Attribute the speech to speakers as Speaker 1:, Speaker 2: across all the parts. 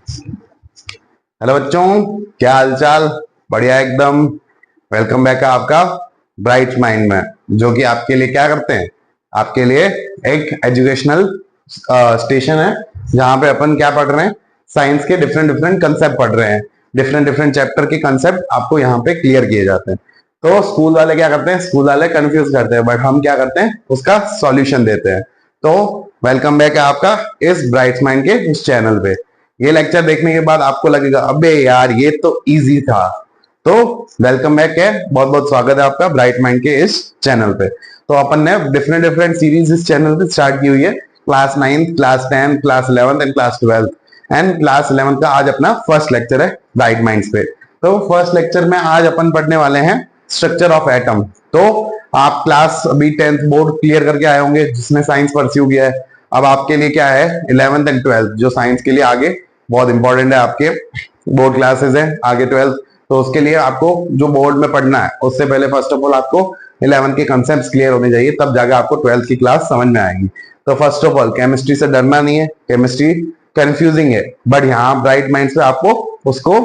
Speaker 1: Hello बच्चों, क्या हालचाल। बढ़िया एकदम। वेलकम बैक है आपका ब्राइट माइंड में, जो कि आपके लिए क्या करते हैं, आपके लिए एक एजुकेशनल स्टेशन है, जहां पे अपन क्या पढ़ रहे हैं, साइंस के डिफरेंट डिफरेंट कंसेप्ट पढ़ रहे हैं। डिफरेंट डिफरेंट चैप्टर के कंसेप्ट आपको यहाँ पे क्लियर किए जाते हैं। तो स्कूल वाले क्या करते हैं, स्कूल वाले कंफ्यूज करते हैं, बट हम क्या करते हैं, उसका सॉल्यूशन देते हैं। तो वेलकम बैक है आपका इस ब्राइट माइंड के इस चैनल पे। ये लेक्चर देखने के बाद आपको लगेगा अबे यार ये तो इजी था। तो वेलकम बैक है, बहुत बहुत स्वागत है आपका ब्राइट माइंड के इस चैनल पे। तो अपन ने डिफरेंट डिफरेंट सीरीज इस चैनल पे स्टार्ट की हुई है। Class 9th, class 10th, class 11th and class 12th। And class 11th का आज अपना फर्स्ट लेक्चर है ब्राइट माइंड्स पे। तो फर्स्ट लेक्चर में आज अपन पढ़ने वाले हैं स्ट्रक्चर ऑफ एटम। तो आप क्लास अभी 10th बोर्ड क्लियर करके आए होंगे जिसने साइंस परस्यू किया है। अब आपके लिए क्या है, 11th एंड 12th जो साइंस के लिए आगे बहुत इंपॉर्टेंट है, आपके बोर्ड क्लासेस है आगे 12th। तो उसके लिए आपको जो बोर्ड में पढ़ना है उससे पहले फर्स्ट ऑफ ऑल आपको 11th के कंसेप्ट क्लियर होने चाहिए, तब जाके आपको 12th की क्लास समझ में आएगी। तो फर्स्ट ऑफ ऑल केमिस्ट्री से डरना नहीं है, केमिस्ट्री कंफ्यूजिंग है, बट यहाँ ब्राइट माइंड से आपको उसको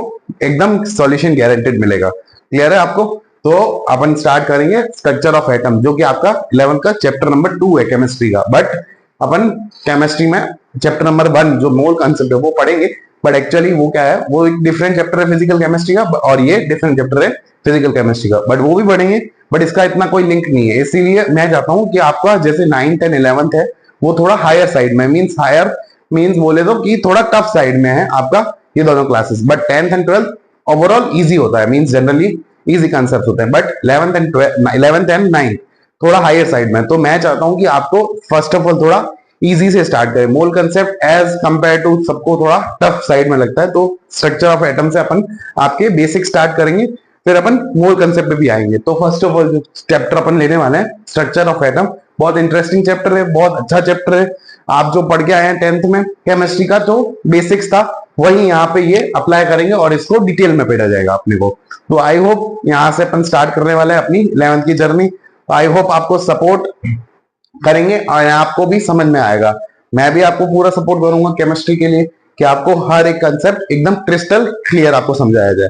Speaker 1: एकदम सॉल्यूशन गारंटेड मिलेगा। क्लियर है आपको? तो अपन स्टार्ट करेंगे स्ट्रक्चर ऑफ एटम, जो कि आपका 11th का चैप्टर नंबर 2 है केमिस्ट्री का। बट अपन केमिस्ट्री में चैप्टर नंबर 1 जो मोल कंसेप्ट है वो पढ़ेंगे, बट एक्चुअली वो क्या है, वो एक डिफरेंट चैप्टर है फिजिकल केमिस्ट्री का, और ये डिफरेंट चैप्टर है फिजिकल केमिस्ट्री का, बट वो भी पढ़ेंगे। बट इसका इतना कोई लिंक नहीं है, इसीलिए मैं चाहता हूँ कि आपका जैसे 9th एंड 11th है वो थोड़ा हायर साइड में, मीन्स हायर मीन्स बोले तो कि थोड़ा टफ साइड में है आपका ये दोनों classes. But 10th and 12th overall easy होता है, मीन्स जनरली इजी कंसेप्ट होते हैं। बट 11th एंड 9th थोड़ा हायर साइड में। तो मैं चाहता हूं कि आपको फर्स्ट ऑफ ऑल थोड़ा इजी से स्टार्ट करें। मोल कंसेप्ट एज कंपेयर टू सबको थोड़ा टफ साइड में लगता है, तो स्ट्रक्चर ऑफ एटम से अपन आपके बेसिक स्टार्ट करेंगे, फिर अपन मोल कंसेप्ट पे भी आएंगे। तो फर्स्ट ऑफ ऑल जो चैप्टर अपन लेने वाले हैं स्ट्रक्चर ऑफ एटम, बहुत इंटरेस्टिंग चैप्टर है, बहुत अच्छा चैप्टर है। आप जो पढ़ के आए हैं 10th में केमिस्ट्री का जो बेसिक्स था वही यहाँ पे ये अप्लाई करेंगे और इसको डिटेल में पढ़ा जाएगा अपने को। तो आई होप यहाँ से अपन स्टार्ट करने वाले हैं अपनी 11th की जर्नी। आई होप आपको सपोर्ट करेंगे और आपको भी समझ में आएगा। मैं भी आपको पूरा सपोर्ट करूंगा केमिस्ट्री के लिए कि आपको हर एक कंसेप्ट एकदम क्रिस्टल क्लियर आपको समझाया जाए।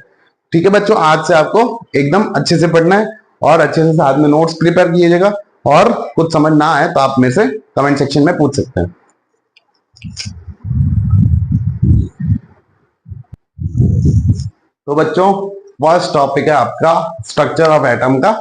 Speaker 1: ठीक है बच्चों, आज से आपको एकदम अच्छे से पढ़ना है और अच्छे से साथ में नोट्स प्रिपेयर कीजिएगा, और कुछ समझ ना आए तो आप मेरे से कमेंट सेक्शन में पूछ सकते हैं। तो बच्चों फर्स्ट टॉपिक है आपका स्ट्रक्चर ऑफ एटम का।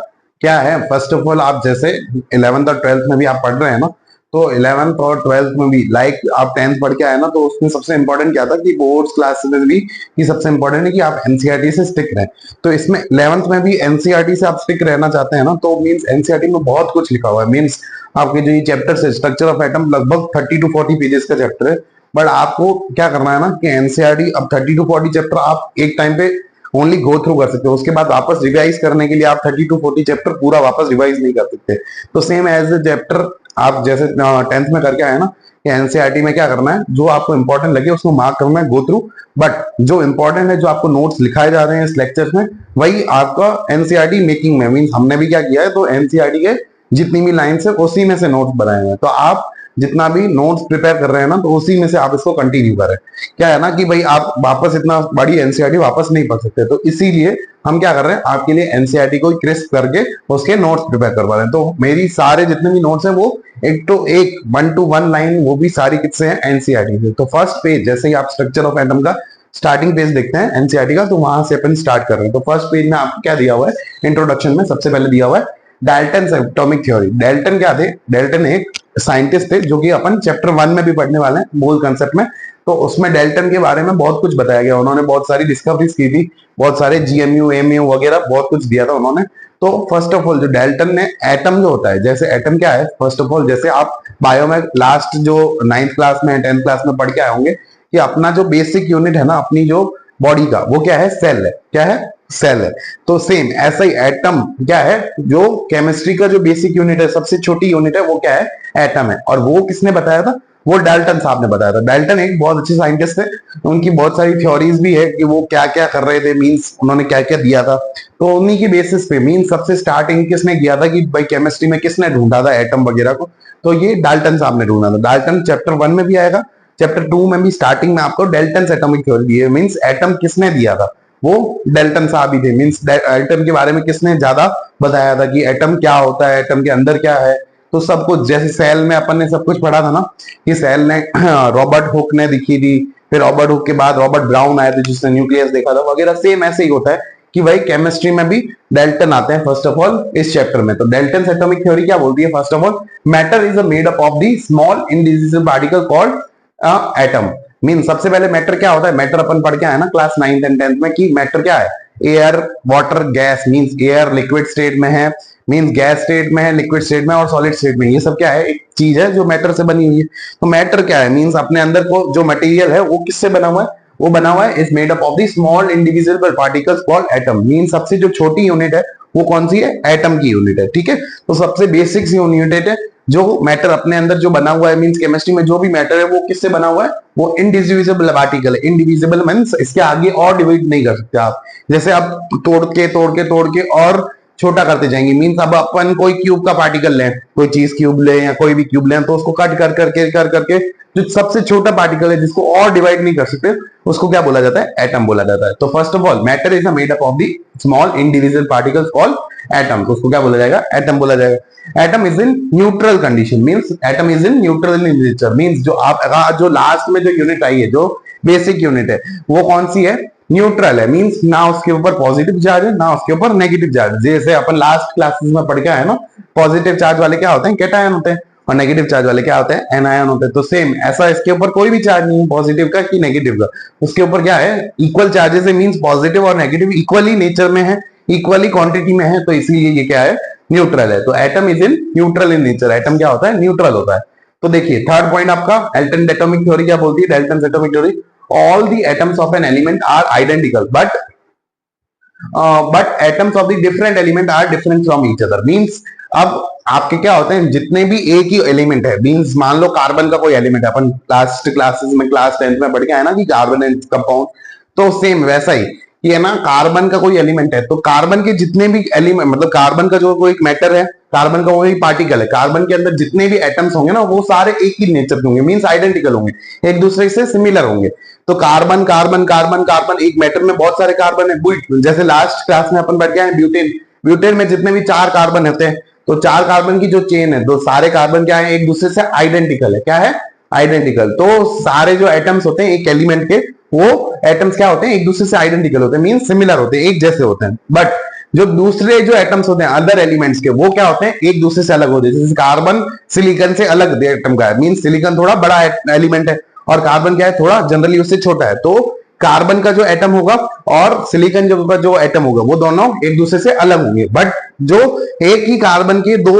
Speaker 1: क्या है, फर्स्ट ऑफ ऑल आप जैसे 11th और 12th में भी आप पढ़ रहे हैं ना, तो 11th और 12th में भी लाइक आप 10th पढ़ के आए ना, तो उसमें सबसे इंपॉर्टेंट क्या था कि बोर्ड्स क्लासेस में भी कि सबसे इंपॉर्टेंट है कि आप एनसीईआरटी से स्टिक रहें। तो इसमें 11th में भी एनसीईआरटी से आप स्टिक रहना चाहते हैं ना, तो मींस एनसीईआरटी में बहुत कुछ लिखा हुआ है। मींस आपके जो ये चैप्टर है स्ट्रक्चर ऑफ एटम लगभग 30 to 40 पेजेस का चैप्टर है। बट आपको क्या करना है ना कि एनसीईआरटी अब 30 to 40 चैप्टर आप एक टाइम पे ओनली गो थ्रू कर सकते हो, उसके बाद वापस रिवाइज करने के लिए आप 30 to 40 चैप्टर पूरा वापस रिवाइज नहीं कर सकते। तो सेम एज ए चैप्टर आप जैसे 10th में करके आए ना कि एनसीईआरटी में क्या करना है, जो आपको इंपॉर्टेंट लगे उसको मार्क करना है गो थ्रू, बट जो इंपॉर्टेंट है जो आपको नोट्स लिखाए जा रहे हैं इस लेक्चर्स में वही आपका एनसीईआरटी मेकिंग में, मीन्स हमने भी क्या किया है, तो एनसीईआरटी के जितनी भी लाइन्स है उसी में से नोट्स बनाए हैं। तो आप जितना भी नोट्स प्रिपेयर कर रहे हैं ना, तो उसी में से आप इसको कंटिन्यू करें। क्या है ना कि भाई आप वापस इतना बड़ी एनसीईआरटी वापस नहीं पढ़ सकते, तो इसीलिए हम क्या कर रहे हैं, आपके लिए एनसीईआरटी को क्रिस्प करके उसके नोट्स प्रिपेयर करवा रहे हैं। तो मेरी सारे जितने भी नोट्स हैं वो एक तो एक 1 to 1 लाइन वो भी सारी किससे हैं, एनसीईआरटी से। तो फर्स्ट पेज जैसे ही आप स्ट्रक्चर ऑफ एटम का स्टार्टिंग पेज देखते हैं एनसीईआरटी का, तो वहां से अपन स्टार्ट कर रहे हैं। तो फर्स्ट पेज में आपको क्या दिया हुआ है, इंट्रोडक्शन में सबसे पहले दिया हुआ है डाल्टन एटॉमिक थ्योरी। डाल्टन क्या थे, डाल्टन एक साइंटिस्ट थे जो कि अपन चैप्टर 1 में भी पढ़ने वाले हैं मोल कंसेप्ट में। तो उसमें डाल्टन के बारे में बहुत कुछ बताया गया, उन्होंने बहुत सारी डिस्कवरीज की थी, बहुत सारे जीएमयू एमयू वगैरह बहुत कुछ दिया था उन्होंने। तो फर्स्ट ऑफ ऑल जो डाल्टन ने एटम जो होता है, जैसे एटम क्या है, फर्स्ट ऑफ ऑल जैसे आप बायो में लास्ट जो 9th क्लास में 10th क्लास में पढ़ के आए होंगे कि अपना जो बेसिक यूनिट है ना अपनी जो बॉडी का, वो क्या है, सेल है। क्या है, सेल है। तो सेम ऐसा ही एटम क्या है, जो केमिस्ट्री का जो बेसिक यूनिट है, सबसे छोटी यूनिट है, वो क्या है, एटम है। और वो किसने बताया था, वो डाल्टन साहब ने बताया था। डाल्टन एक बहुत अच्छे साइंटिस्ट थे, उनकी बहुत सारी थ्योरीज भी है कि वो क्या क्या कर रहे थे, मींस उन्होंने क्या क्या दिया था। तो उन्हीं की बेसिस पे मींस सबसे स्टार्टिंग किसने किया था कि भाई केमिस्ट्री में किसने ढूंढा था एटम वगैरह को, तो ये डाल्टन साहब ने ढूंढा था। डाल्टन चैप्टर 1 में भी आएगा चैप्टर 2 में भी स्टार्टिंग में आपको डेल्टन एटॉमिक थ्योरी दी है, मींस एटम किसने दिया था, वो डेल्टन साहब ही थे। मींस एटम के बारे में किसने ज्यादा बताया था कि एटम क्या होता है, एटम के अंदर क्या है, तो सब कुछ। जैसे सेल में अपन ने सब कुछ पढ़ा था ना कि सेल ने रॉबर्ट हुक ने दिखी थी, फिर रॉबर्ट हुक के बाद रॉबर्ट ब्राउन आए थे जिसने न्यूक्लियस देखा था वगैरह। सेम ऐसे ही होता है कि भाई केमिस्ट्री में भी डेल्टन आते हैं फर्स्ट ऑफ ऑल इस चैप्टर में। तो डेल्टन एटॉमिक थ्योरी क्या बोलती है, first of all matter is made up of the small indivisible particle called atom. Mean सबसे पहले मैटर क्या होता है, मैटर अपन पढ़ के आए ना क्लास 9th एंड 10th में कि मैटर क्या है, air, water, gas. Means air liquid state में है, मींस गैस स्टेट में है, लिक्विड स्टेट में और सॉलिड स्टेट में। ये सब क्या है, एक चीज है जो मैटर से बनी हुई है। तो मैटर क्या है, मींस अपने अंदर को जो मटेरियल है वो किससे बना हुआ है, वो बना हुआ है is made up of the small individual particles called atom. Means सबसे जो छोटी यूनिट है वो कौन सी है, एटम की यूनिट है। ठीक है, तो सबसे बेसिक सी यूनिट है जो मैटर अपने अंदर जो बना हुआ है। मींस केमिस्ट्री में जो भी मैटर है वो किससे बना हुआ है, वो इनडिविजिबल पार्टिकल है। इनडिविजिबल मींस इसके आगे और डिवाइड नहीं कर सकते आप। जैसे आप तोड़ के और छोटा करते जाएंगे। मींस अब अपन कोई क्यूब का पार्टिकल लें, कोई चीज क्यूब ले या कोई भी क्यूब लें, तो उसको कट कर करके जो सबसे छोटा पार्टिकल है जिसको और डिवाइड नहीं कर सकते उसको क्या बोला जाता है, एटम बोला जाता है। तो first of all matter is made up of the small individual particles called atom. तो उसको क्या बोला जाएगा, एटम बोला जाएगा। Atom is in neutral condition, means atom is in neutral in nature. Means जो आप जो लास्ट में जो यूनिट आई है, जो बेसिक यूनिट है, वो कौन सी है, न्यूट्रल है। मींस ना उसके ऊपर पॉजिटिव चार्ज है ना उसके ऊपर नेगेटिव चार्ज। जैसे अपन लास्ट क्लासेस में पढ़ के आए ना, पॉजिटिव चार्ज वाले क्या होते हैं, कैटायन होते हैं, और नेगेटिव चार्ज वाले क्या होते हैं, एनायन होते हैं। तो सेम ऐसा इसके ऊपर कोई भी चार्ज नहीं है, पॉजिटिव का कि नेगेटिव का, उसके ऊपर क्या है, इक्वल चार्जेस है। मींस पॉजिटिव और नेगेटिव इक्वली नेचर में है, इक्वली क्वांटिटी में है, तो इसीलिए ये क्या है, न्यूट्रल है। तो atom is in neutral in nature. Atom क्या होता है, न्यूट्रल होता है। तो देखिए थर्ड पॉइंट आपका डेल्टन एटॉमिक थ्योरी क्या बोलती है, Dalton atomic theory, all the atoms of an element are identical but atoms of the different element are different from each other। means अब आपके क्या होते हैं, जितने भी एक ही एलिमेंट है, मींस मान लो कार्बन का कोई एलिमेंट है, अपन लास्ट क्लासेस में क्लास 10th में पढ़ के आए ना कि कार्बन एंड कंपाउंड, तो सेम वैसा ही ये ना, कार्बन का कोई एलिमेंट है तो कार्बन के जितने भी एलिमेंट, मतलब कार्बन का जो कोई मैटर है, कार्बन का वही पार्टिकल है, कार्बन के अंदर जितने भी एटम्स होंगे ना वो सारे एक ही नेचर के होंगे, मींस आइडेंटिकल होंगे, एक दूसरे से सिमिलर होंगे। तो कार्बन कार्बन कार्बन कार्बन, एक मैटर में बहुत सारे कार्बन है। जैसे लास्ट क्लास में अपन पढ़ के आए ब्यूटेन, ब्यूटेन में जितने भी 4 कार्बन होते हैं, तो 4 कार्बन की जो चेन है, दो सारे कार्बन क्या है, एक दूसरे से आइडेंटिकल है। क्या है, आइडेंटिकल। तो सारे जो एटम्स होते हैं एक एलिमेंट के, वो एटम्स क्या होते हैं, एक दूसरे से आइडेंटिकल होते हैं, मींस सिमिलर होते हैं, एक जैसे होते हैं। बट जो दूसरे जो एटम्स होते हैं अदर एलिमेंट्स के, वो क्या होते हैं, एक दूसरे से अलग होते हैं। जैसे कार्बन सिलिकॉन से अलग एटम का है, मींस सिलिकॉन थोड़ा बड़ा एलिमेंट है और कार्बन क्या है, थोड़ा जनरली उससे छोटा है। तो कार्बन का जो एटम होगा और सिलिकॉन जो एटम होगा वो दोनों एक दूसरे से अलग होंगे। बट जो एक ही कार्बन के दो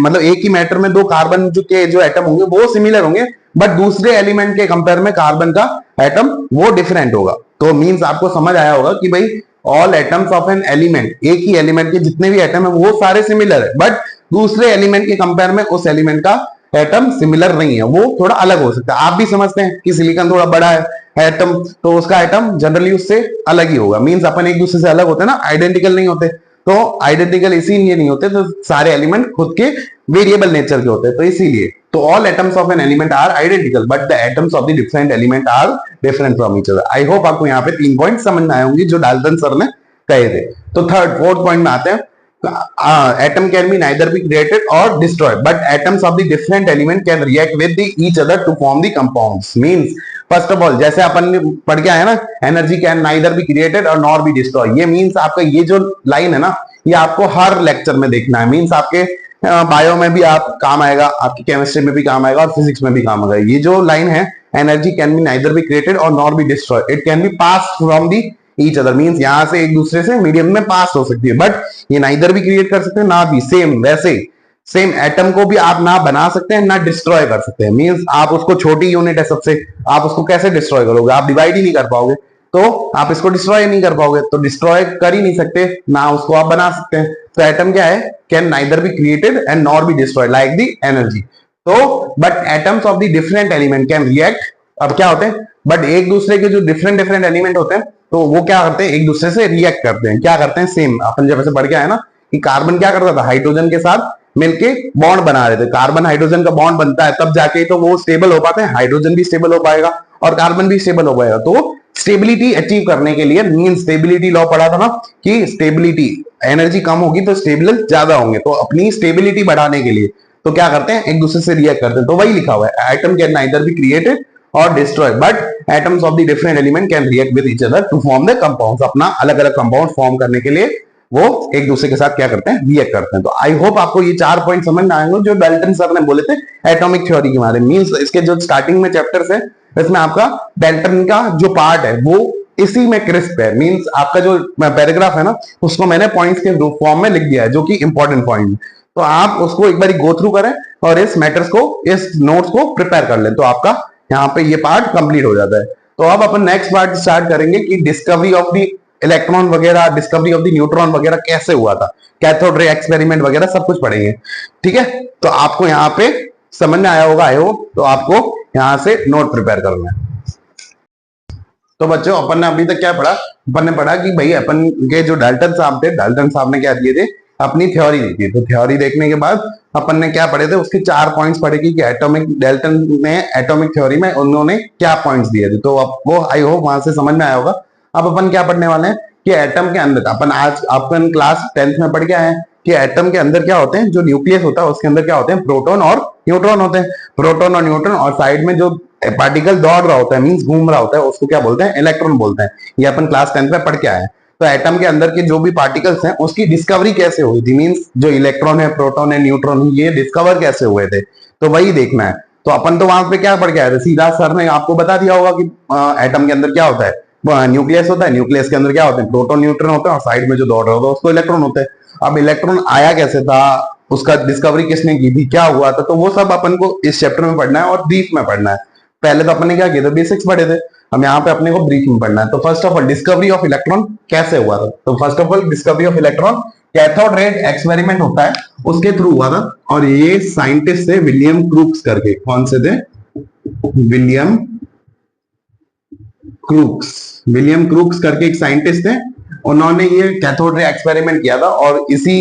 Speaker 1: मतलब एक ही मैटर में 2 कार्बन जो एटम होंगे वो सिमिलर होंगे, बट दूसरे एलिमेंट के कंपेयर में कार्बन का एटम वो डिफरेंट होगा। तो मींस आपको समझ आया होगा कि भाई all atoms of an element, एक ही एलिमेंट के जितने भी एटम है वो सारे सिमिलर है, बट दूसरे एलिमेंट के कंपेयर में उस एलिमेंट का एटम सिमिलर नहीं है, वो थोड़ा अलग हो सकता है। आप भी समझते हैं कि सिलिकॉन थोड़ा बड़ा है एटम, तो उसका एटम जनरली उससे अलग ही होगा। मींस अपन एक दूसरे से अलग होते हैं ना, आइडेंटिकल नहीं होते। तो आइडेंटिकल इसीलिए नहीं होते, तो सारे एलिमेंट खुद के वेरिएबल नेचर के होते हैं, तो इसीलिए। तो all atoms of an element are identical but the atoms of the different element are different from each other. I hope आपको यहाँ पे 3 पॉइंट समझ में आए होंगे जो डाल्टन सर ने कहे थे। तो फोर्थ पॉइंट में आते हैं, atom can be neither be created or destroyed but atoms of the different element can react with each other to form the compounds। means first of all जैसे अपन पढ़ के आए ना, energy can neither be created और nor be destroy. ये means आपका ये जो लाइन है ना, ये आपको हर लेक्चर में देखना है। मींस आपके बायो में भी आप काम आएगा, आपकी केमिस्ट्री में भी काम आएगा और फिजिक्स में भी काम आएगा। ये जो लाइन है, energy can be neither be created और nor be destroy, it can be pass from the each other. Means यहां से एक दूसरे से मीडियम में पास हो सकती है, बट ये नाइदर भी क्रिएट कर सकते हैं ना भी। सेम वैसे सेम एटम को भी आप ना बना सकते हैं ना डिस्ट्रॉय कर सकते हैं। मींस आप उसको, छोटी यूनिट है सबसे, आप उसको कैसे डिस्ट्रॉय करोगे, आप डिवाइड ही नहीं कर पाओगे, तो आप इसको डिस्ट्रॉय नहीं कर पाओगे, तो डिस्ट्रॉय कर ही नहीं सकते ना, उसको आप बना सकते हैं। तो एटम क्या है, can neither be created and nor be destroyed like the energy. तो but atoms of the different element can react. अब क्या होते हैं, बट एक दूसरे के जो डिफरेंट डिफरेंट एलिमेंट होते हैं, तो वो क्या करते हैं, एक दूसरे से रिएक्ट करते हैं। क्या करते हैं, सेम अपन जब ऐसे पढ़ के आए ना कि कार्बन क्या करता था, हाइड्रोजन के साथ मिलके बॉन्ड बना रहे थे, कार्बन हाइड्रोजन का बॉन्ड बनता है तब जाके तो वो स्टेबल हो पाते हैं, हाइड्रोजन भी स्टेबल हो पाएगा और कार्बन भी स्टेबल हो पाएगा। तो स्टेबिलिटी अचीव करने के लिए, मीन स्टेबिलिटी लॉ पढ़ा था ना कि स्टेबिलिटी, एनर्जी कम होगी तो स्टेबल ज्यादा होंगे, तो अपनी स्टेबिलिटी बढ़ाने के लिए तो क्या करते हैं, एक दूसरे से रिएक्ट करते हैं। तो वही लिखा हुआ है, atom can neither be created और destroy but atoms of the different element can react with each other to form the compounds. अपना अलग अलग कंपाउंड फॉर्म करने के लिए वो एक दूसरे के साथ क्या करते हैं, रिएक्ट करते हैं। तो आई होप आपको ये 4 पॉइंट समझ में आएंगे जो डाल्टन सर ने बोले थे एटॉमिक थ्योरी के बारे में। मींस इसके जो स्टार्टिंग में चैप्टर्स है इसमें आपका डाल्टन का जो पार्ट है वो इसी में क्रिस्प है। मींस आपका जो पैराग्राफ है ना उसको मैंने पॉइंट्स के फॉर्म में लिख दिया है जो कि इंपॉर्टेंट पॉइंट, तो आप उसको एक बार गो थ्रू करें और इस मैटर्स को, इस नोट्स को प्रिपेयर कर लें, तो आपका यहाँ पे ये पार्ट कंप्लीट हो जाता है। तो अब अपन नेक्स्ट पार्ट स्टार्ट करेंगे कि डिस्कवरी ऑफ द इलेक्ट्रॉन वगैरह, डिस्कवरी ऑफ द न्यूट्रॉन वगैरह कैसे हुआ था, कैथोड रे एक्सपेरिमेंट वगैरह सब कुछ पढ़ेंगे। ठीक है, तो आपको यहाँ पे समझ में आया होगा आई होप, तो आपको यहाँ से नोट प्रिपेयर करना है। तो बच्चों अपन ने अभी तक क्या पढ़ा, अपन ने पढ़ा कि भाई अपन के जो डाल्टन साहब थे, डाल्टन साहब ने क्या दिए थे, अपनी थ्योरी दी थी। तो थ्योरी देखने के बाद अपन ने क्या पढ़े थे, उसके 4 पॉइंट्स पढ़े कि एटॉमिक, डाल्टन ने एटॉमिक थ्योरी में उन्होंने क्या पॉइंट्स दिए थे। तो आपको आई होप वहां से समझ में आया होगा। अब अपन क्या पढ़ने वाले हैं कि एटम के अंदर, अपन आज अपन क्लास 10th में पढ़ के आए हैं कि एटम के अंदर क्या होते हैं, जो न्यूक्लियस होता है उसके अंदर क्या होते हैं, प्रोटॉन और न्यूट्रॉन होते हैं। प्रोटॉन और न्यूट्रॉन, और साइड में जो पार्टिकल दौड़ रहा होता है, मींस घूम रहा होता है, उसको क्या बोलते हैं, इलेक्ट्रॉन बोलते हैं। ये अपन क्लास 10th में पढ़ के आए हैं। तो एटम के अंदर के जो भी पार्टिकल्स हैं उसकी डिस्कवरी कैसे हुई थी, मींस जो इलेक्ट्रॉन है, प्रोटॉन है, न्यूट्रॉन है, ये डिस्कवर कैसे हुए थे, तो वही देखना है। तो अपन तो वहां पे क्या पढ़ के आए थे, सीधा सर ने आपको बता दिया होगा कि एटम के अंदर क्या होता है, न्यूक्लियस होता है, न्यूक्लियस के अंदर क्या होते हैं, प्रोटॉन न्यूट्रॉन होता है, और साइड में जो दौड़ रहा होता है उसको इलेक्ट्रॉन होते हैं। अब इलेक्ट्रॉन आया कैसे था, उसका डिस्कवरी किसने की थी, क्या हुआ था, तो वो सब अपन को इस चैप्टर में पढ़ना है और ब्रीफ में पढ़ना है। पहले तो अपन ने क्या किया था, बेसिक्स पढ़े थे, हम यहाँ पे अपने को ब्रीफ में पढ़ना है। तो first of all discovery of electron कैसे हुआ था, तो first of all discovery of electron cathode ray experiment होता है उसके थ्रू हुआ था, और ये साइंटिस्ट थे विलियम क्रूक्स करके। कौन से थे, विलियम क्रूक्स, विलियम क्रूक्स करके एक साइंटिस्ट थे, उन्होंने ये कैथोड रे एक्सपेरिमेंट किया था, और इसी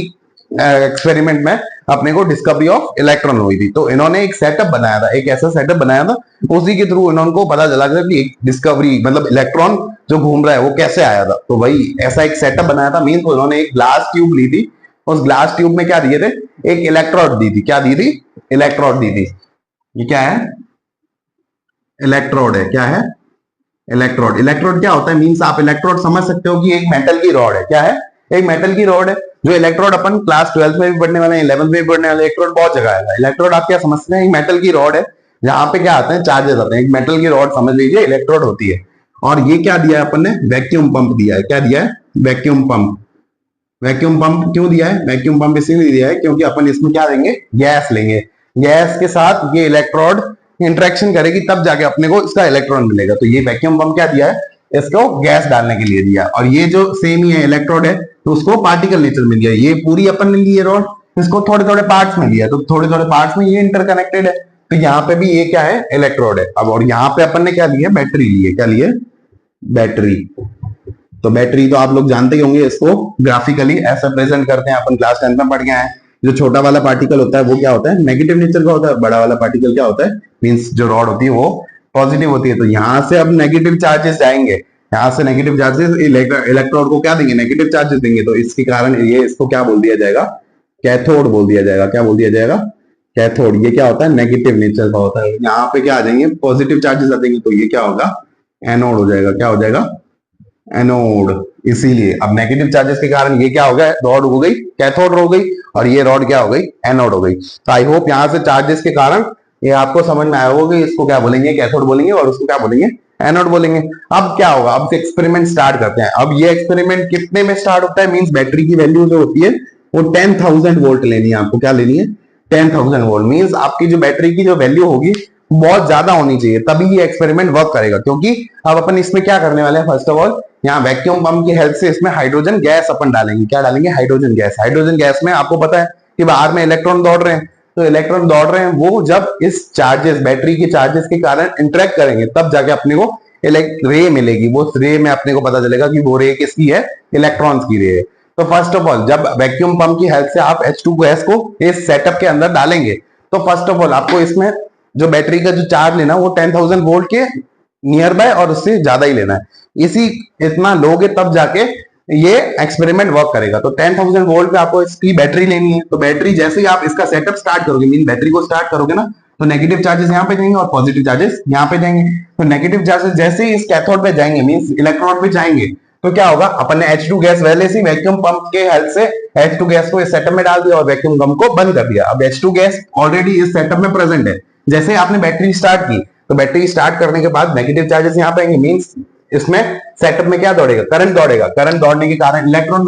Speaker 1: एक्सपेरिमेंट में अपने को डिस्कवरी ऑफ इलेक्ट्रॉन हुई थी। तो इन्होंने एक सेटअप बनाया था, एक ऐसा सेटअप बनाया था, उसी के थ्रू इन्होंने को पता चला कि डिस्कवरी मतलब इलेक्ट्रॉन जो घूम रहा है वो कैसे आया था। तो वही ऐसा एक सेटअप बनाया था। मीन उन्होंने एक ग्लास ट्यूब ली थी, उस ग्लास ट्यूब में क्या दिए थे, एक इलेक्ट्रोड दी थी। क्या दी थी, इलेक्ट्रोड दी थी। ये क्या है, इलेक्ट्रोड है। क्या है, इलेक्ट्रोड। इलेक्ट्रोड क्या होता है, मींस आप इलेक्ट्रोड समझ सकते हो कि एक मेटल की रॉड है। क्या है, एक मेटल की रॉड है। जो इलेक्ट्रोड अपन क्लास 12th में भी पढ़ने वाले हैं, 11th में भी पढ़ने वाले, इलेक्ट्रोड बहुत जगह आएगा। इलेक्ट्रोड आप क्या समझते हैं, एक मेटल की रॉड है जहां पे क्या आते हैं, चार्जेस आते हैं। एक मेटल की रॉड समझ लीजिए इलेक्ट्रोड होती है। और ये क्या दिया है अपन ने, वैक्यूम पंप दिया है। क्या दिया है, वैक्यूम पंप। वैक्यूम पंप क्यों दिया है, वैक्यूम पंप इसीलिए दिया है क्योंकि अपन इसमें क्या लेंगे, गैस लेंगे। गैस के साथ ये इलेक्ट्रोड इंटरेक्शन करेगी तब जाके अपने को इसका इलेक्ट्रॉन मिलेगा। तो ये वैक्यूम पंप क्या दिया है, इसको गैस डालने के लिए दिया। और ये जो सेम ही है इलेक्ट्रोड है, तो उसको पार्टिकल नेचर में दिया। ये पूरी अपन ने ली है रॉड, इसको थोड़े थोड़े पार्ट्स में दिया, तो थोड़े थोड़े पार्ट्स में ये इंटरकनेक्टेड है। तो यहाँ पे भी ये क्या है, इलेक्ट्रोड है। अब और यहाँ पे अपन ने क्या लिया, बैटरी ली है। क्या लिए, बैटरी। तो बैटरी तो आप लोग जानते ही होंगे, इसको ग्राफिकली ऐसा प्रेजेंट करते हैं, अपन क्लास 10 में पढ़ गए हैं। जो छोटा वाला पार्टिकल होता है वो क्या होता है, नेगेटिव नेचर का होता है। बड़ा वाला पार्टिकल क्या होता है, मींस जो रॉड होती है वो पॉजिटिव होती है। तो यहां से अब नेगेटिव चार्जेस जाएंगे, यहां से नेगेटिव चार्जेस इलेक्ट्रोड को क्या देंगे, नेगेटिव चार्जेस देंगे। तो इसके कारण ये इसको क्या बोल दिया जाएगा, कैथोड बोल दिया जाएगा। क्या बोल दिया जाएगा, कैथोड। ये क्या होता है, नेगेटिव नेचर का होता है। यहाँ पे क्या आ जाएंगे, पॉजिटिव चार्जेस आ जाएंगे, तो ये क्या होगा, एनोड हो जाएगा। क्या हो जाएगा, एनोड। इसीलिए अब नेगेटिव चार्जेस के कारण ये क्या हो गया, रॉड हो गई कैथोड हो गई, और ये रॉड क्या हो गई, एनोड हो गई। तो आई होप यहाँ से चार्जेस के कारण ये आपको समझ में आया होगा कि इसको क्या बोलेंगे, कैथोड बोलेंगे, और उसको क्या बोलेंगे, एनोड बोलेंगे। अब क्या होगा, अब एक्सपेरिमेंट स्टार्ट करते हैं। अब ये एक्सपेरिमेंट कितने में स्टार्ट होता है, मींस बैटरी की वैल्यू जो होती है वो 10,000 वोल्ट लेनी है आपको। क्या लेनी है, 10,000 वोल्ट। मींस आपकी जो बैटरी की जो वैल्यू होगी बहुत ज्यादा होनी चाहिए, तभी ये एक्सपेरिमेंट वर्क करेगा। क्योंकि अब अपन इसमें क्या करने वाले हैं, फर्स्ट ऑफ ऑल यहाँ वैक्यूम पंप की हेल्प से इसमें हाइड्रोजन गैस अपन डालेंगे। क्या डालेंगे, हाइड्रोजन गैस। हाइड्रोजन गैस में आपको पता है कि बाहर में इलेक्ट्रॉन दौड़ रहे हैं, तो इलेक्ट्रॉन दौड़ रहे हैं, वो जब इस चार्जेस, बैटरी के चार्जेस के कारण इंटरेक्ट करेंगे तब जाके अपने को रे मिलेगी। वो रे में अपने को पता चलेगा कि वो रे किसकी है, इलेक्ट्रॉन्स की रे है। तो फर्स्ट ऑफ ऑल जब वैक्यूम पंप की हेल्प से आप H2 गैस को इस सेटअप के अंदर डालेंगे, तो फर्स्ट ऑफ ऑल आपको इसमें जो बैटरी का जो चार्ज लेना वो 10,000 वोल्ट के नियर बाय और उससे ज्यादा ही लेना है। इसी इतना लोगे तब जाके ये एक्सपेरिमेंट वर्क करेगा। तो 10,000 वोल्ट पे आपको इसकी बैटरी लेनी है। तो बैटरी जैसे ही आप इसका सेटअप स्टार्ट करोगे, मीन बैटरी को स्टार्ट करोगे ना, तो नेगेटिव चार्जेस यहाँ पे जाएंगे और पॉजिटिव चार्जेस यहाँ पे जाएंगे। तो नेगेटिव चार्जेस जैसे ही इस कैथोड पे जाएंगे, मीन इलेक्ट्रोड पे जाएंगे, तो क्या होगा, अपन ने H2 गैस पहले से वैक्यूम पंप के हेल्प से H2 गैस को इस सेटअप में डाल दिया और वैक्यूम पंप को बंद कर दिया। अब H2 गैस ऑलरेडी इस सेटअप में प्रेजेंट है। जैसे ही आपने बैटरी स्टार्ट की, तो बैटरी स्टार्ट करने के बाद नेगेटिव चार्जेस यहाँ पे आएंगे, मींस इसमें सेटअप में क्या दौड़ेगा, करंट दौड़ेगा। करंट दौड़ने के कारण इलेक्ट्रॉन,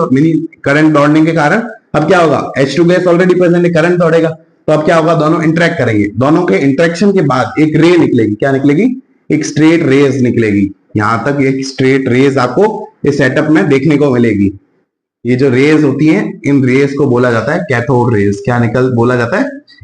Speaker 1: करंट दौड़ने के कारण अब क्या होगा, H2 गैस ऑलरेडी प्रेजेंट है, करंट दौड़ेगा। तो अब क्या होगा, दोनों इंटरेक्ट करेंगे। दोनों के इंटरेक्शन के बाद एक रे निकलेगी। क्या निकलेगी, एक स्ट्रेट रेज निकलेगी। यहां तक एक स्ट्रेट रेज आपको इस सेटअप में देखने को मिलेगी। ये जो रेज होती है, इन रेज को बोला जाता है कैथोड रेज। क्या निकल बोला जाता है,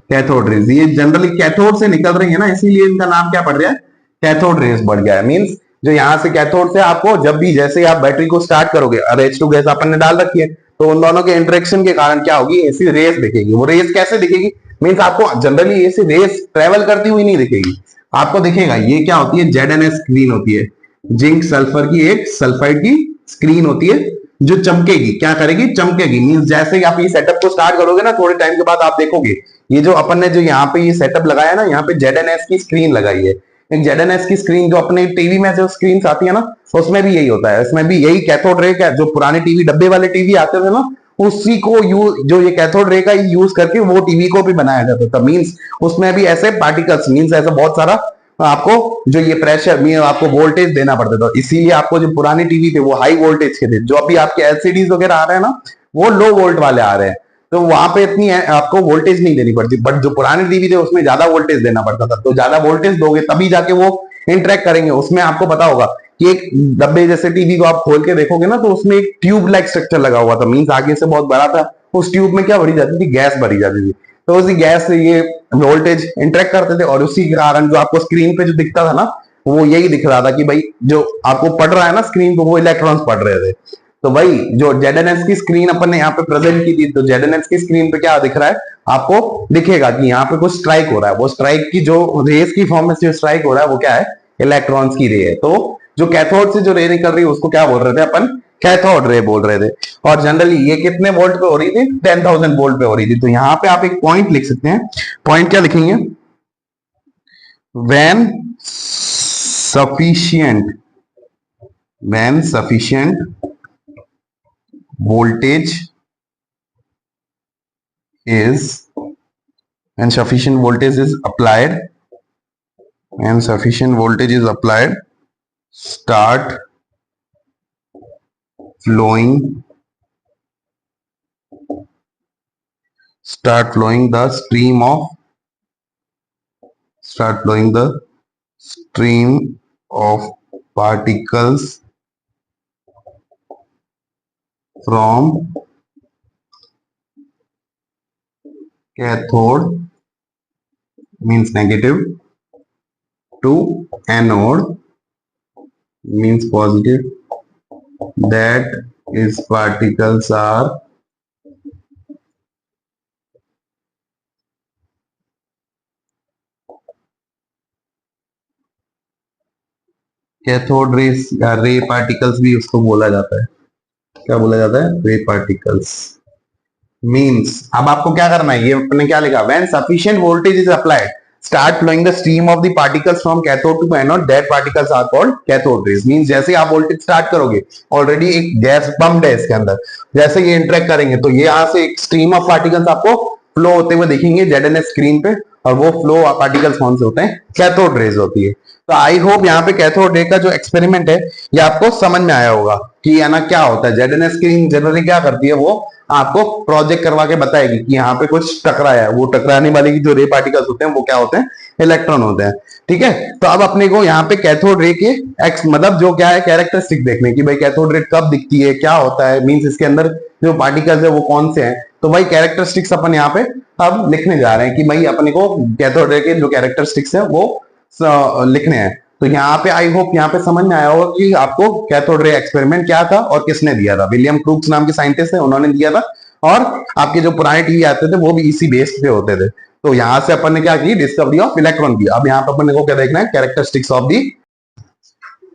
Speaker 1: कैथोड रेज। ये जनरली कैथोड से निकल रही है ना, इसीलिए इनका नाम क्या पड़ गया है, कैथोड रेज बढ़ गया है। मींस जो यहाँ से कैथोड से आपको जब भी जैसे आप बैटरी को स्टार्ट करोगे और H2 गैस अपन ने डाल रखी है, तो उन दोनों के इंटरेक्शन के कारण क्या होगी, ऐसी रेस दिखेगी। वो रेस कैसे दिखेगी, मींस आपको जनरली ऐसी रेस ट्रेवल करती हुई नहीं दिखेगी। आपको दिखेगा ये क्या होती है, ZNS स्क्रीन होती है, जिंक सल्फर की एक सल्फाइड की स्क्रीन होती है जो चमकेगी। क्या करेगी, चमकेगी। मींस जैसे ही आप ये सेटअप को स्टार्ट करोगे ना, थोड़े टाइम के बाद आप देखोगे ये जो अपन ने जो यहाँ पे ये सेटअप लगाया ना, यहाँ पे ZNS की स्क्रीन लगाई है। एक ZNS की स्क्रीन जो अपने टीवी में जो स्क्रीन आती है ना, उसमें भी यही होता है। इसमें भी यही कैथोड रे का, जो पुराने टीवी डब्बे वाले टीवी आते थे ना, उसी को जो ये कैथोड रे का यूज करके वो टीवी को भी बनाया जाता था। मींस उसमें भी ऐसे पार्टिकल्स, मींस ऐसा बहुत सारा आपको जो ये प्रेशर मीन आपको वोल्टेज देना पड़ता था। इसीलिए आपको जो पुराने टीवी थे वो हाई वोल्टेज के थे। जो अभी आपके एलसीडीज वगैरह आ रहे हैं ना, वो लो वोल्ट वाले आ रहे हैं। तो वहां पे इतनी आपको वोल्टेज नहीं देनी पड़ती, बट जो पुराने टीवी थे उसमें ज्यादा वोल्टेज देना पड़ता था। तो ज्यादा वोल्टेज दोगे तभी जाके वो इंटरेक्ट करेंगे। उसमें आपको पता होगा कि एक डब्बे जैसे टीवी को आप खोल के देखोगे ना, तो उसमें एक ट्यूब लाइक स्ट्रक्चर लगा हुआ था। मींस आगे से बहुत बड़ा था। उस ट्यूब में क्या भरी जाती थी, गैस भरी जाती थी। तो उसी गैस से ये वोल्टेज इंटरेक्ट करते थे और उसी के कारण जो आपको स्क्रीन पे जो दिखता था ना, वो यही दिख रहा था कि भाई जो आपको पढ़ रहा है ना स्क्रीन पे, वो इलेक्ट्रॉन्स पढ़ रहे थे। तो भाई जो ZNS की स्क्रीन अपन ने यहाँ पे प्रेजेंट की थी, तो ZNS की स्क्रीन पे क्या दिख रहा है, आपको दिखेगा कि यहाँ पे कुछ स्ट्राइक हो रहा है। वो स्ट्राइक की जो रेस की फॉर्म में जो स्ट्राइक हो रहा है वो क्या है, इलेक्ट्रॉन्स की रे है। तो जो कैथोड से जो रे निकल रही है उसको क्या बोल रहे थे अपन, कैथोड रे बोल रहे थे। और जनरली ये कितने वोल्ट पे हो रही थी, 10,000 वोल्ट पे हो रही थी। तो यहाँ पे आप एक पॉइंट लिख सकते हैं। पॉइंट क्या लिखेंगे, when sufficient voltage is applied, start flowing the stream of particles from cathode means negative to anode means positive, that is particles are cathode rays या रे पार्टिकल्स भी उसको बोला जाता है। क्या बोला जाता है, रे पार्टिकल्स। मींस अब आपको क्या करना है, ये अपने क्या लिखा, when sufficient voltage is applied start flowing the stream of the particles from cathode to anode, that particles are called cathode rays. Means जैसे ही आप वोल्टेज स्टार्ट करोगे, ऑलरेडी एक गैस पंप्ड है इसके अंदर, जैसे ये इंटरेक्ट करेंगे तो ये यहां से एक स्ट्रीम ऑफ पार्टिकल्स आपको फ्लो होते हुए दिखेंगे ZNS स्क्रीन पे। और वो फ्लो पार्टिकल्स कौन से होते हैं, कैथोड रेज होती है। तो आई होप यहाँ पे कैथोड रे का जो एक्सपेरिमेंट है ये आपको समझ में आया होगा कि है ना क्या होता है। ZNS स्क्रीन जनरली क्या करती है, वो आपको प्रोजेक्ट करवा के बताएगी कि यहाँ पे कुछ टकराया है। वो टकराने वाले की जो रे पार्टिकल्स होते हैं वो क्या होते हैं, इलेक्ट्रॉन होते हैं। ठीक है, तो अब अपने को यहाँ पे कैथोड रे के एक्स मतलब जो क्या है कैरेक्टरिस्टिक देखने की, भाई कैथोड रे कब दिखती है, क्या होता है, मींस इसके अंदर जो पार्टिकल्स है वो कौन से हैं। तो भाई कैरेक्टरिस्टिक्स अपन यहाँ पे अब लिखने जा रहे हैं कि भाई अपने को कैथोड रे के जो कैरेक्टरिस्टिक्स है वो लिखने हैं। तो यहाँ पे आई होप यहाँ पे समझ में आया होगा कि आपको कैथोड रे एक्सपेरिमेंट क्या था और किसने दिया था। विलियम क्रूक्स नाम के साइंटिस्ट है, उन्होंने दिया था। और आपके जो पुराने टीवी आते थे वो भी इसी बेस पे होते थे। तो यहाँ से अपन ने क्या की, डिस्कवरी ऑफ इलेक्ट्रॉन की। अब यहाँ पे अपन को क्या देखना है, कैरेक्टरिस्टिक्स ऑफ दी।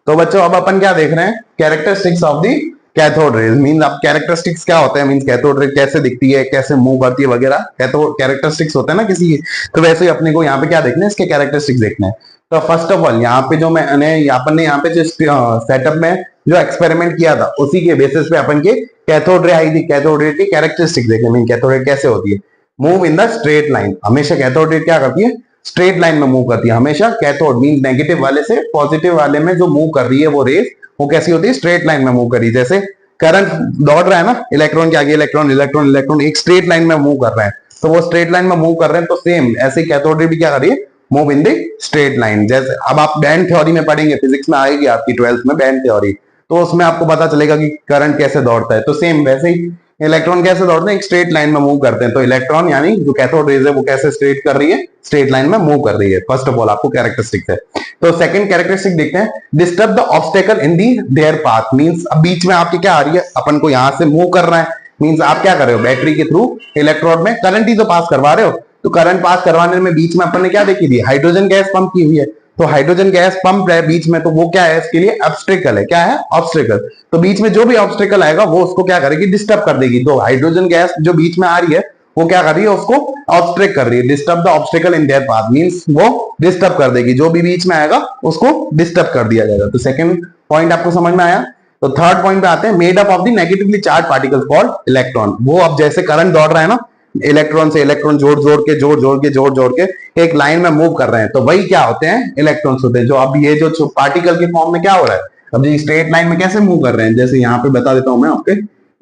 Speaker 1: तो बच्चों अब अपन क्या देख रहे हैं, characteristics of the cathode rays. Mean आप कैरेक्टरिस्टिक्स क्या होते हैं, मीन कैथोड रे कैसे दिखती है, कैसे मूव करती है वगैरह, कैरेक्टरिस्टिक्स होते हैं ना किसी। तो वैसे ही अपने को यहाँ पे क्या देखना है, इसके कैरेक्टरिस्टिक्स देखना है। तो फर्स्ट ऑफ ऑल यहाँ पे जो मैंने अपन ने यहाँ पे जो सेटअप में जो एक्सपेरिमेंट किया था उसी के बेसिस पे अपन के कैथोड रे आई थी। कैथोड रे की कैरेक्टरिस्टिक देखें, मीन कैथोड रे कैसे होती है, move in the straight line. हमेशा कैथोड रे क्या करती है, स्ट्रेट लाइन में मूव करती है हमेशा। कैथोड मीन नेगेटिव वाले से पॉजिटिव वाले में जो मूव कर रही है वो रेस, वो कैसी होती है, स्ट्रेट लाइन में मूव कर रही है। जैसे करंट दौड़ रहा है ना, इलेक्ट्रॉन के आगे इलेक्ट्रॉन, इलेक्ट्रॉन इलेक्ट्रॉन एक स्ट्रेट लाइन में मूव कर रहे हैं, तो वो स्ट्रेट लाइन में मूव कर रहे हैं। तो सेम ऐसे कैथोड रे भी क्या कर रही है, move in the straight line. जैसे अब आप बैंड थ्योरी में पढ़ेंगे, फिजिक्स में आएगी आपकी 12th में बैंड थ्योरी, तो उसमें आपको पता चलेगा कि करंट कैसे दौड़ता है। तो सेम वैसे ही इलेक्ट्रॉन कैसे दौड़ते हैं, एक स्ट्रेट लाइन में मूव करते हैं। तो इलेक्ट्रॉन यानी जो कैथोड रेज है वो कैसे स्ट्रेट कर रही है, स्ट्रेट लाइन में मूव कर रही है। फर्स्ट ऑफ ऑल आपको कैरेक्टरिस्टिक है। तो सेकंड कैरेक्टरिस्टिक देखते हैं, disturb the obstacle in the there path. Means अब बीच में आपकी क्या आ रही है, अपन को यहां से मूव कर रहा है। मींस आप क्या कर रहे हो, बैटरी के थ्रू इलेक्ट्रोड में करंट ही तो पास करवा रहे हो। तो करंट पास करवाने में बीच में अपन ने क्या देखी थी, हाइड्रोजन गैस पंप की हुई है। तो हाइड्रोजन गैस पंप है बीच में, तो वो क्या है, इसके लिए ऑब्स्टेकल है। क्या है, ऑब्स्टेकल। तो बीच में जो भी ऑब्स्टेकल आएगा वो उसको क्या करेगी, डिस्टर्ब कर देगी। तो हाइड्रोजन गैस जो बीच में आ रही है वो क्या कर रही है, उसको ऑब्स्ट्रेक्ट कर रही है। Disturb the obstacle in their path means वो डिस्टर्ब कर देगी, जो भी बीच में आएगा उसको डिस्टर्ब कर दिया जाएगा। तो सेकंड पॉइंट आपको समझ में आया। तो थर्ड पॉइंट पे आते हैं, made up of the negatively charge particles called electron. वो अब जैसे करंट दौड़ रहा है ना, इलेक्ट्रॉन से इलेक्ट्रॉन जोड़ के एक लाइन में मूव कर रहे हैं, तो वही क्या होते हैं, इलेक्ट्रॉन्स होते हैं। जो अब ये जो पार्टिकल के फॉर्म में क्या हो रहा है, अब ये स्ट्रेट लाइन में कैसे मूव कर रहे हैं, जैसे यहाँ पे बता देता हूं मैं आपके,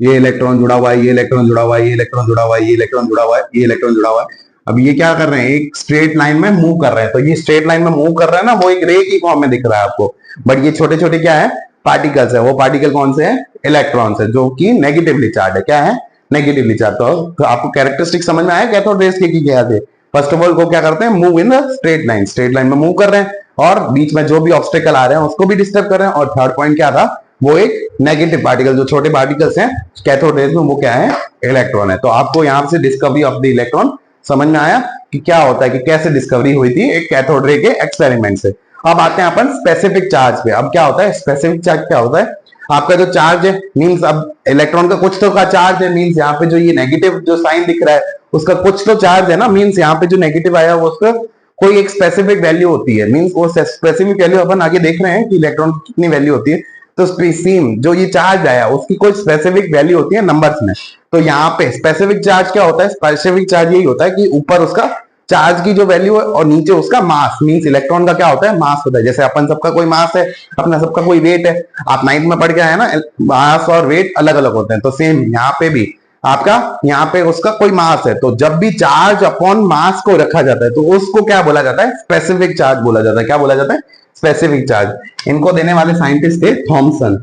Speaker 1: ये इलेक्ट्रॉन जुड़ा हुआ है, ये इलेक्ट्रॉन जुड़ा हुआ है, ये इलेक्ट्रॉन जुड़ा हुआ है, ये इलेक्ट्रॉन जुड़ा हुआ है, ये इलेक्ट्रॉन जुड़ा हुआ है। अब ये क्या कर रहे हैं, एक स्ट्रेट लाइन में मूव कर रहे हैं। तो ये स्ट्रेट लाइन में मूव कर रहा है ना, वो एक रे की फॉर्म में दिख रहा है आपको, बट ये छोटे छोटे क्या है, पार्टिकल्स है। वो पार्टिकल कौन से हैं, इलेक्ट्रॉन्स है, जो कि नेगेटिवली चार्ज है। क्या है, नेगेटिवली चार्ज। तो आपको कैरेक्टरिस्टिक समझ में आया कैथोड रेज के क्या थे। फर्स्ट ऑफ ऑल को क्या करते हैं, move in the straight line, straight line में मूव कर रहे हैं और बीच में जो भी ऑब्स्टेकल आ रहे हैं उसको भी डिस्टर्ब कर रहे हैं। और थर्ड पॉइंट क्या था, वो एक नेगेटिव पार्टिकल, जो छोटे पार्टिकल्स हैं कैथोड रेज में, वो क्या है, इलेक्ट्रॉन है। तो आपको यहां से डिस्कवरी ऑफ द इलेक्ट्रॉन समझ में आया कि क्या होता है, कि कैसे डिस्कवरी हुई थी एक कैथोड रे के एक्सपेरिमेंट से। अब आते हैं अपन स्पेसिफिक चार्ज पे। अब क्या होता है स्पेसिफिक चार्ज, क्या होता है, आपका जो चार्ज है मींस अब इलेक्ट्रॉन का कुछ तो का चार्ज है, मींस यहाँ पे जो ये नेगेटिव जो साइन दिख रहा है उसका कुछ तो चार्ज है ना, मींस यहाँ पे जो नेगेटिव आया वो उसका कोई एक स्पेसिफिक वैल्यू होती है। मींस वो स्पेसिफिक वैल्यू अपन आगे देख रहे हैं कि इलेक्ट्रॉन की कितनी वैल्यू होती है। तो सेम जो ये चार्ज आया उसकी कोई स्पेसिफिक वैल्यू होती है नंबर्स में। तो यहाँ पे स्पेसिफिक चार्ज क्या होता है, स्पेसिफिक चार्ज यही होता है कि ऊपर उसका चार्ज की जो वैल्यू है और नीचे उसका मास, मींस इलेक्ट्रॉन का क्या होता है, मास होता है। जैसे अपन सबका कोई मास है, अपना सबका कोई वेट है। आप 9th में पढ़ के आए ना, मास और वेट अलग अलग होते हैं। तो सेम यहाँ पे भी आपका यहाँ पे उसका कोई मास है, तो जब भी चार्ज अपॉन मास को रखा जाता है तो उसको क्या बोला जाता है, स्पेसिफिक चार्ज बोला जाता है। क्या बोला जाता है, स्पेसिफिक चार्ज। इनको देने वाले साइंटिस्ट थे थॉमसन।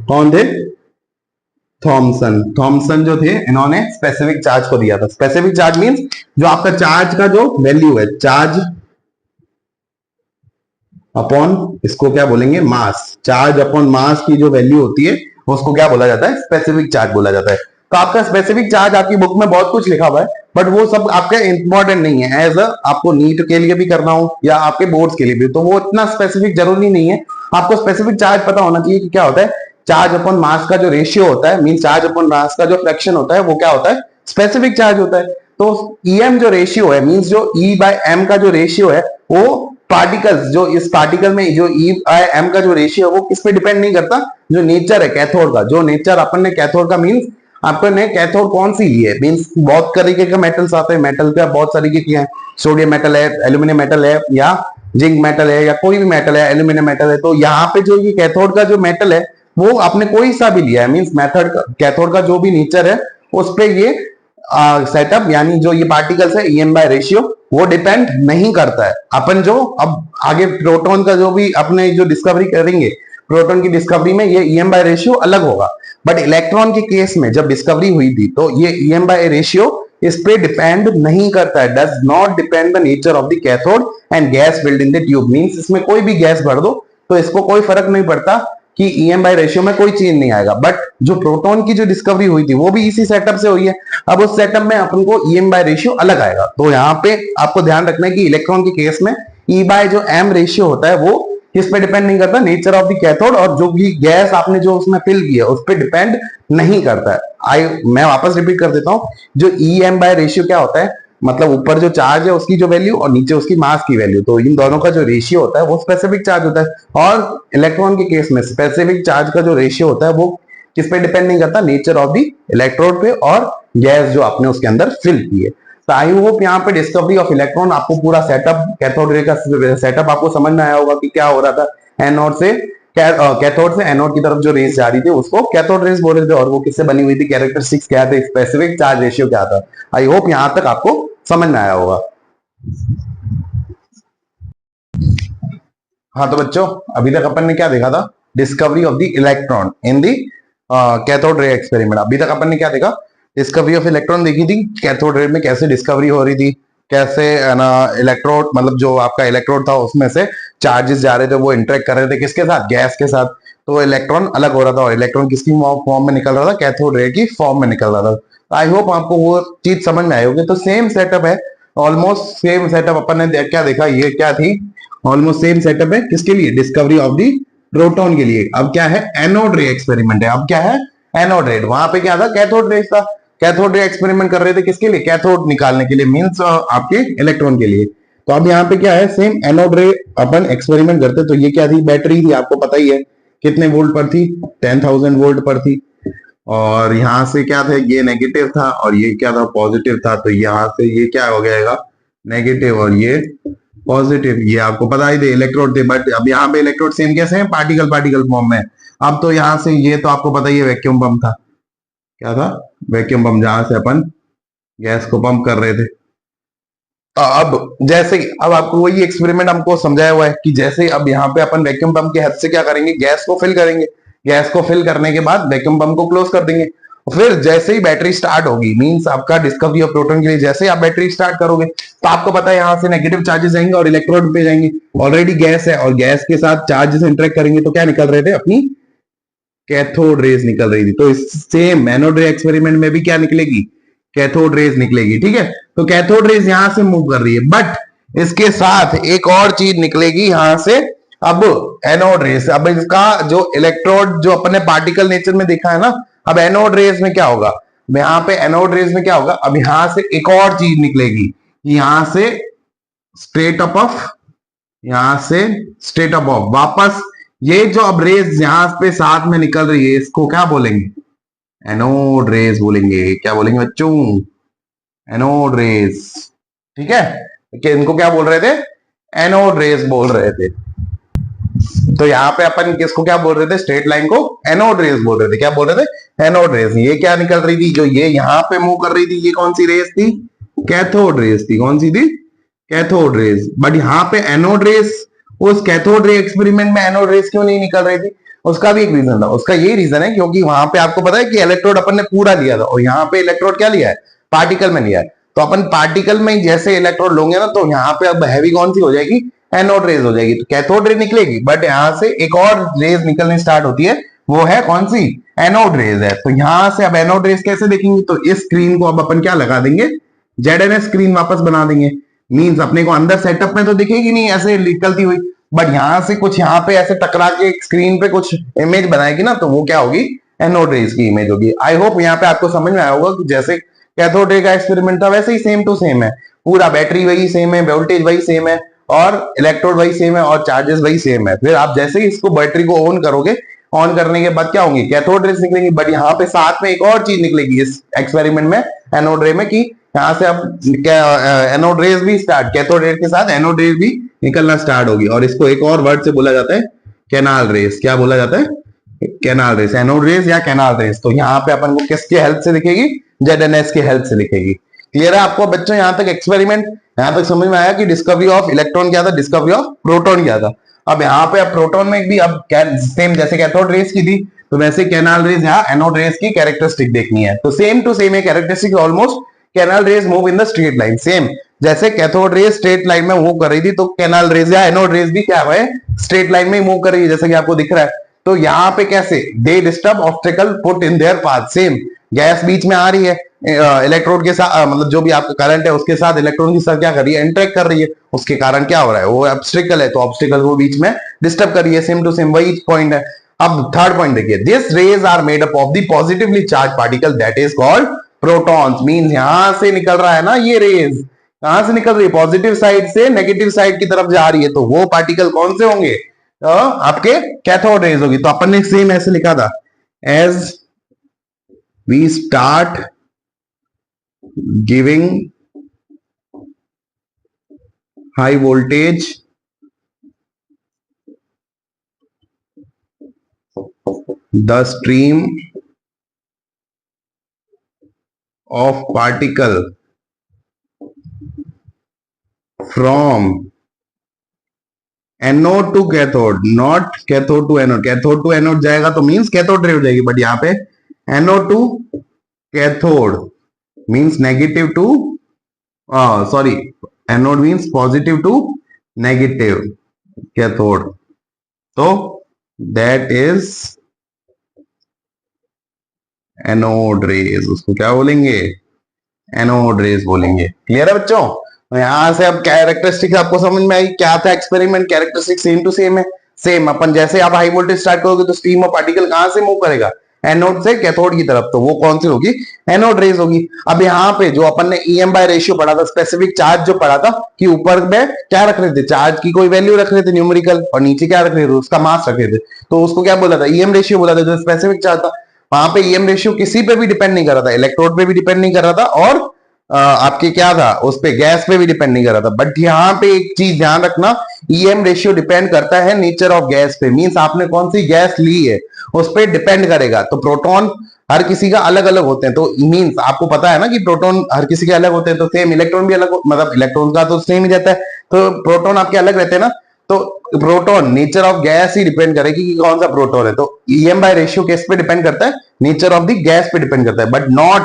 Speaker 1: कौन थे, थॉमसन जो थे, इन्होंने स्पेसिफिक चार्ज को दिया था। स्पेसिफिक चार्ज मींस जो आपका चार्ज का जो वैल्यू है, चार्ज अपॉन, इसको क्या बोलेंगे, मास। चार्ज अपॉन मास की जो वैल्यू होती है उसको क्या बोला जाता है, स्पेसिफिक चार्ज बोला जाता है। तो आपका स्पेसिफिक चार्ज आपकी बुक में बहुत कुछ लिखा हुआ है, बट वो सब आपके इंपॉर्टेंट नहीं है। एज आपको नीट के लिए भी करना हो या आपके बोर्ड्स के लिए भी, तो वो इतना स्पेसिफिक जरूरी नहीं है। आपको स्पेसिफिक चार्ज पता होना चाहिए कि क्या होता है, चार्ज अपॉन मास का जो रेशियो होता है, मीन चार्ज अपॉन मास का जो फ्रैक्शन होता है, वो क्या होता है, स्पेसिफिक चार्ज होता है। तो ईएम जो रेशियो है, मींस जो ई बाय एम का जो रेशियो है, वो पार्टिकल्स जो इस पार्टिकल में जो ई बाय एम का जो रेशियो है वो किस पे डिपेंड नहीं करता, जो नेचर है कैथोड का। जो नेचर अपन ने कैथोड का, मींस आपने कैथोड कौन सी ली है, मींस बहुत तरीके के मेटल्स आते हैं। मेटल का बहुत तरीके की है, सोडियम मेटल है, एल्यूमिनियम मेटल है, या जिंक मेटल है, या कोई भी मेटल है, एल्यूमिनियम मेटल है। तो यहाँ पे जो ये कैथोड का जो मेटल है वो आपने कोई सा भी लिया है, मींस मेथड कैथोड का जो भी नेचर है उस पे ये सेटअप, यानी जो ये पार्टिकल्स है ईएम बाय रेशियो, वो डिपेंड नहीं करता है। अपन जो अब आगे प्रोटॉन का जो भी अपने जो डिस्कवरी करेंगे, प्रोटॉन की डिस्कवरी में ये ईएम बाय रेशियो अलग होगा। बट इलेक्ट्रॉन के केस में जब डिस्कवरी हुई थी तो ये ईएम बाय रेशियो इस पे डिपेंड नहीं करता है, does not depend the nature of the cathode and gas filled in the tube. Means इसमें कोई भी गैस भर दो तो इसको कोई फर्क नहीं पड़ता कि ईएम बाय रेशियो में कोई चेंज नहीं आएगा। बट जो प्रोटॉन की जो डिस्कवरी हुई थी वो भी इसी सेटअप से हुई है। अब उस सेटअप में अपन को ईएम बाय रेशियो अलग आएगा। तो यहाँ पे आपको ध्यान रखना है कि इलेक्ट्रॉन के केस में ई बाय जो एम रेशियो होता है वो किस पे डिपेंड नहीं करता, नेचर ऑफ द कैथोड और जो भी गैस आपने जो उसमें फिल किया उस पर डिपेंड नहीं करता है। मैं वापस रिपीट कर देता हूं, जो ई एम बाय रेशियो क्या होता है, मतलब ऊपर जो चार्ज है उसकी जो वैल्यू और नीचे उसकी मास की वैल्यू, तो इन दोनों का जो रेशियो होता है वो स्पेसिफिक चार्ज होता है। और इलेक्ट्रॉन के केस में स्पेसिफिक चार्ज का जो रेशियो होता है वो किस पे डिपेंड नहीं करता, नेचर ऑफ दी इलेक्ट्रोड पे और गैस जो आपने उसके अंदर फिल की है। तो आई होप यहाँ पे डिस्कवरी ऑफ इलेक्ट्रॉन आपको पूरा सेटअप, कैथोड रे का सेटअप आपको समझ में आया होगा कि क्या हो रहा था। एनोड से कैथोड से एनोड की तरफ जो रेस जा रही थी उसको कैथोड रेस बोल रहे थे, और वो किससे बनी हुई थी, कैरेक्टरिस्टिक्स क्या थे, स्पेसिफिक चार्ज रेशियो क्या था। आई होप यहां तक आपको समझ में आया होगा। हाँ तो बच्चों, अभी तक अपन ने क्या देखा था, discovery of the electron in the cathode ray experiment. अभी तक अपन ने क्या देखा, डिस्कवरी ऑफ इलेक्ट्रॉन देखी थी, कैथोड रे में कैसे डिस्कवरी हो रही थी, कैसे ना इलेक्ट्रोड, मतलब जो आपका इलेक्ट्रोड था उसमें से चार्जेस जा रहे थे, वो इंटरेक्ट कर रहे थे किसके साथ, गैस के साथ। तो इलेक्ट्रॉन अलग हो रहा था और इलेक्ट्रॉन किसकी फॉर्म में निकल रहा था, कैथोड रे की फॉर्म में निकल रहा था। आई होप आपको वो चीज समझ में आई होगी। तो सेम सेटअप है, ऑलमोस्ट सेम सेटअप अपन ने क्या देखा, ये क्या थी, ऑलमोस्ट सेम सेटअप है किसके लिए, डिस्कवरी ऑफ दी प्रोटॉन के लिए। अब क्या है, एनोड रे एक्सपेरिमेंट है। अब क्या है, एनोड रे। वहां पे क्या था, कैथोड रे था। कैथोड रे एक्सपेरिमेंट कर रहे थे किसके लिए, कैथोड निकालने के लिए, मींस आपके इलेक्ट्रॉन के लिए। तो अब यहाँ पे क्या है, सेम एनोड रे अपन एक्सपेरिमेंट करते। तो ये क्या थी, बैटरी थी, आपको पता ही है कितने वोल्ट पर थी, 10,000 वोल्ट पर थी। और यहाँ से क्या था, ये नेगेटिव था और ये क्या था, पॉजिटिव था। तो यहाँ से ये क्या हो जाएगा, नेगेटिव और ये पॉजिटिव। ये आपको पता ही थे इलेक्ट्रोड थे, बट अब यहाँ पे इलेक्ट्रोड सेम कैसे हैं, पार्टिकल पार्टिकल फॉर्म में। अब तो यहाँ से ये तो आपको पता ही है वैक्यूम पंप था, क्या था, वैक्यूम पंप, जहां से अपन गैस को पंप कर रहे थे। अब जैसे अब आपको वही एक्सपेरिमेंट हमको समझाया हुआ है कि जैसे अब यहाँ पे अपन वैक्यूम पंप की हेल्प से क्या करेंगे, गैस को फिल करेंगे। गैस को फिल करने के बाद वैक्यूम पंप को क्लोज कर देंगे। फिर जैसे ही बैटरी स्टार्ट होगी, मींस आपका डिस्कवरी ऑफ प्रोटॉन के लिए जैसे ही आप बैटरी स्टार्ट करोगे तो आपको पता है यहाँ से नेगेटिव चार्जेस जाएंगे और इलेक्ट्रोड पे जाएंगे। ऑलरेडी गैस है और गैस के साथ चार्जेस इंटरेक्ट करेंगे तो क्या निकल रहे थे, अपनी कैथोड रेज निकल रही थी। तो इस सेम एनोड रे एक्सपेरिमेंट में भी क्या निकलेगी, कैथोड रेज निकलेगी। ठीक है, तो कैथोड रेज यहां से मूव कर रही है, बट इसके साथ एक और चीज निकलेगी यहां से, अब एनोड रेज। अब इसका जो इलेक्ट्रोड जो अपने पार्टिकल नेचर में देखा है ना, अब एनोड रेज में क्या होगा, यहाँ पे एनोड रेज में क्या होगा, अब यहां से एक और चीज निकलेगी, यहां से स्ट्रेट अप ऑफ, यहां से स्ट्रेट अप ऑफ वापस। ये जो अब रेज यहां पे साथ में निकल रही है इसको क्या बोलेंगे, एनोड रेज बोलेंगे। क्या बोलेंगे बच्चों, एनोड रेज। ठीक है, कि इनको क्या बोल रहे थे, एनोड रेज बोल रहे थे। तो यहाँ पे अपन किसको क्या बोल रहे थे, स्ट्रेट लाइन को एनोड रेज बोल रहे थे। क्या बोल रहे थे, एनोड रेज। ये क्या निकल रही थी, जो ये यहाँ पे मूव कर रही थी, ये कौन सी रेज थी, कैथोड रेज थी। कौन सी थी, कैथोड रेज। बट यहाँ पे एनोड रेज, उस कैथोड रे एक्सपेरिमेंट में एनोड रेज क्यों नहीं निकल रही थी, उसका भी एक रीजन था। उसका ये रीजन है क्योंकि वहां पे आपको पता है कि इलेक्ट्रोड अपन ने पूरा लिया था और यहाँ पे इलेक्ट्रोड क्या लिया है, पार्टिकल में लिया है। तो अपन पार्टिकल में जैसे इलेक्ट्रोड लोगे ना, तो यहाँ पे अब हैवी कौन सी हो जाएगी, एनोड रेज हो जाएगी। तो कैथोड रे निकलेगी, बट यहाँ से एक और रेज निकलनी स्टार्ट होती है, वो है कौन सी, एनोड रेज है। तो यहाँ से अब एनोड रेज कैसे देखेंगे, तो इस स्क्रीन को अब अपन क्या लगा देंगे, ZNS स्क्रीन वापस बना देंगे। मींस अपने को अंदर सेटअप में तो दिखेगी नहीं ऐसे निकलती हुई, बट यहां से कुछ यहाँ पे ऐसे टकरा के स्क्रीन पे कुछ इमेज बनाएगी ना, तो वो क्या होगी, एनोड रेज की इमेज होगी। आई होप यहाँ पे आपको समझ में आया होगा कि जैसे कैथोड रे का एक्सपेरिमेंट था वैसे ही सेम टू सेम है। पूरा बैटरी वही सेम है, वोल्टेज वही सेम है और इलेक्ट्रोड वही सेम है और चार्जेस वही सेम है। फिर आप जैसे ही इसको बैटरी को ऑन करोगे, ऑन करने के बाद क्या होंगे, कैथोड रेज निकलेंगी। बट यहाँ पे साथ में एक और चीज निकलेगी इस एक्सपेरिमेंट में, एनोड रे में, कि यहाँ से अब एनोड रेज भी स्टार्ट, कैथोड रेज के साथ एनोड रेज भी निकलना स्टार्ट होगी। और इसको एक और वर्ड से बोला जाता है, कैनाल रेज। क्या बोला जाता है, कैनाल रेज, एनोड रेज या कैनाल रेज। तो यहाँ पे अपन को किसके हेल्प से दिखेगी, ZNS के हेल्प से दिखेगी। क्लियर है आपको बच्चों, यहाँ तक एक्सपेरिमेंट, यहाँ तक समझ में आया कि डिस्कवरी ऑफ इलेक्ट्रॉन क्या था, डिस्कवरी ऑफ प्रोटॉन क्या था। अब यहाँ पे अब प्रोटॉन में भी अब सेम जैसे कैथोड रेज की थी, तो वैसे कैनाल रेज या एनोड रेज की कैरेक्टरिस्टिक देखनी है। तो सेम टू सेम है characteristic almost canal rays move in the straight line. Same जैसे कैथोड रेज स्ट्रेट लाइन में मूव कर रही थी, तो कैनल रेज या एनोड रेज भी क्या है, स्ट्रेट लाइन में ही मूव कर रही है, जैसा कि आपको दिख रहा है। तो यहाँ पे कैसे, they disturb obstacle put in their path. Same gas बीच में आ रही है, इलेक्ट्रोड के साथ, मतलब जो भी आपका करंट है उसके साथ इलेक्ट्रॉन की सर क्या कर रही है, इंटरेक्ट कर रही है, उसके कारण क्या हो रहा है, वो ऑब्स्टेकल है, तो ऑब्स्टेकल को बीच में डिस्टर्ब कर रही है। सेम टू सेम वही पॉइंट है। अब थर्ड पॉइंट देखिए, this rays are made up of the positively charge particle that is called protons. Means यहां से निकल रहा है ना ये रेज, कहां से निकल रही है, पॉजिटिव साइड से नेगेटिव साइड की तरफ जा रही है, तो वो पार्टिकल कौन से होंगे, तो आपके कैथोड रेज होगी। तो अपन ने सेम ऐसे लिखा था, as we start giving high voltage the stream of particle from anode to cathode, not cathode to anode. Cathode to anode जाएगा तो मींस कैथोड रे हो जाएगी, बट यहाँ पे anode to cathode means negative to, sorry, anode means positive to negative cathode, तो that is anode rays. उसको क्या बोलेंगे, एनोड रेज बोलेंगे। क्लियर है बच्चों। तो यहां से अब कैरेक्टरिस्टिक्स आपको समझ में आई, क्या था experiment, characteristics same to same है। सेम अपन जैसे आप हाई वोल्टेज स्टार्ट करोगे तो स्ट्रीम ऑफ पार्टिकल कहां से मूव करेगा, एनोड से कैथोड की तरफ, तो वो कौन सी होगी, एनोड रेज होगी। अब यहाँ पे जो अपन ने ईएम बाय रेशियो पढ़ा था, स्पेसिफिक चार्ज जो पढ़ा था, कि ऊपर में क्या रख रहे थे, चार्ज की कोई वैल्यू रख रहे थे न्यूमेरिकल, और नीचे क्या रख रहे थे, उसका मास रख रहे थे, तो उसको क्या बोला था, ईएम रेशियो बोला था। जो स्पेसिफिक चार्ज था वहां पे ईएम रेशियो किसी पे भी डिपेंड नहीं कर रहा था, इलेक्ट्रोड पे भी डिपेंड नहीं कर रहा था, और आपके क्या था, उस पे गैस पे भी डिपेंड नहीं कर रहा था। बट यहाँ पे एक चीज ध्यान रखना, ईएम रेशियो डिपेंड करता है नेचर ऑफ गैस पे, मींस आपने कौन सी गैस ली है उस पे डिपेंड करेगा। तो प्रोटॉन हर किसी का अलग अलग होते हैं, तो मींस आपको पता है ना कि प्रोटॉन हर किसी के अलग होते हैं, तो सेम इलेक्ट्रॉन भी अलग, मतलब इलेक्ट्रॉन का तो सेम ही रहता है, तो प्रोटॉन आपके अलग रहते हैं ना। तो proton nature of gas he depend करेगी कि कौन सा प्रोटॉन है। तो ईएम बाय रेशियो किस पे डिपेंड करता है, नेचर ऑफ द गैस पे डिपेंड करता है, but not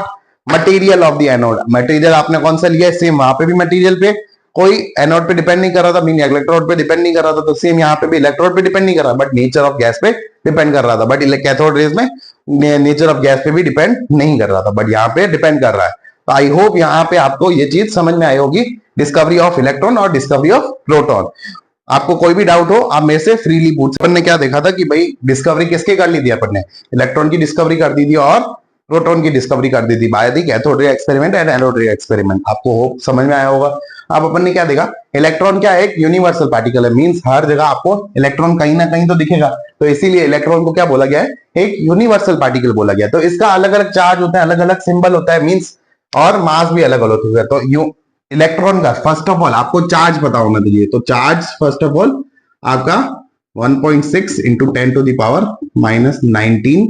Speaker 1: material of the anode. Material आपने कौन सा लिया है, सेम वहां पे भी मटेरियल पे कोई एनोड पे डिपेंड नहीं कर रहा था, मीन इलेक्ट्रोड पे डिपेंड नहीं कर रहा था, तो सेम यहाँ पे भी इलेक्ट्रोड पे डिपेंड नहीं कर रहा, बट नेचर ऑफ गैस पे डिपेंड कर रहा था। बट कैथोड रेज में नेचर ऑफ गैस पे भी डिपेंड नहीं कर रहा था, बट यहाँ पे डिपेंड कर रहा है। तो आई होप यहाँ पे आपको ये चीज समझ में आई होगी, डिस्कवरी ऑफ इलेक्ट्रॉन और डिस्कवरी ऑफ प्रोटॉन। आपको कोई भी डाउट हो आप मेरे से फ्रीली पूछ। अपन ने क्या देखा था कि भाई डिस्कवरी किसके कर ली थी, अपन ने इलेक्ट्रॉन की डिस्कवरी कर दी थी और प्रोटॉन की डिस्कवरी कर दी थी by the cathode ray experiment and anode रे एक्सपेरिमेंट। आपको होप समझ में आया होगा। अब अपन ने क्या देखा, इलेक्ट्रॉन क्या है, एक यूनिवर्सल पार्टिकल है, मींस हर जगह आपको इलेक्ट्रॉन कहीं ना कहीं तो दिखेगा, तो इसीलिए इलेक्ट्रॉन को क्या बोला गया है, एक यूनिवर्सल पार्टिकल बोला गया। तो इसका अलग अलग चार्ज होता है, अलग अलग सिंबल होता है, मींस और मास भी अलग अलग होता है। तो यू इलेक्ट्रॉन का फर्स्ट ऑफ ऑल आपको चार्ज पता होना चाहिए। तो चार्ज फर्स्ट ऑफ ऑल आपका 1.6 into 10 to the power -19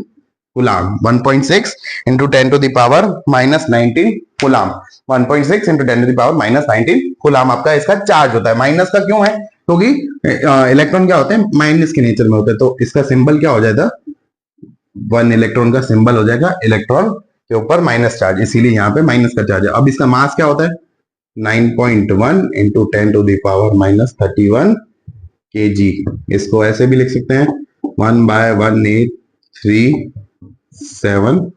Speaker 1: coulomb, 1.6 into 10 to the power -19 coulomb, 1.6 into 10 to the power -19 coulomb आपका इसका चार्ज होता है। माइनस का क्यों है, क्योंकि इलेक्ट्रॉन क्या होते हैं, माइनस के नेचर में होते हैं, तो इसका सिंबल क्या हो जाएगा, 1 इलेक्ट्रॉन का सिंबल हो जाएगा इलेक्ट्रॉन के ऊपर माइनस चार्ज, इसीलिए यहाँ पे माइनस का चार्ज है। अब इसका मास क्या होता है, 9.1 इंटू 10 टू दावर -31 kg। इसको ऐसे भी लिख सकते हैं 1/1837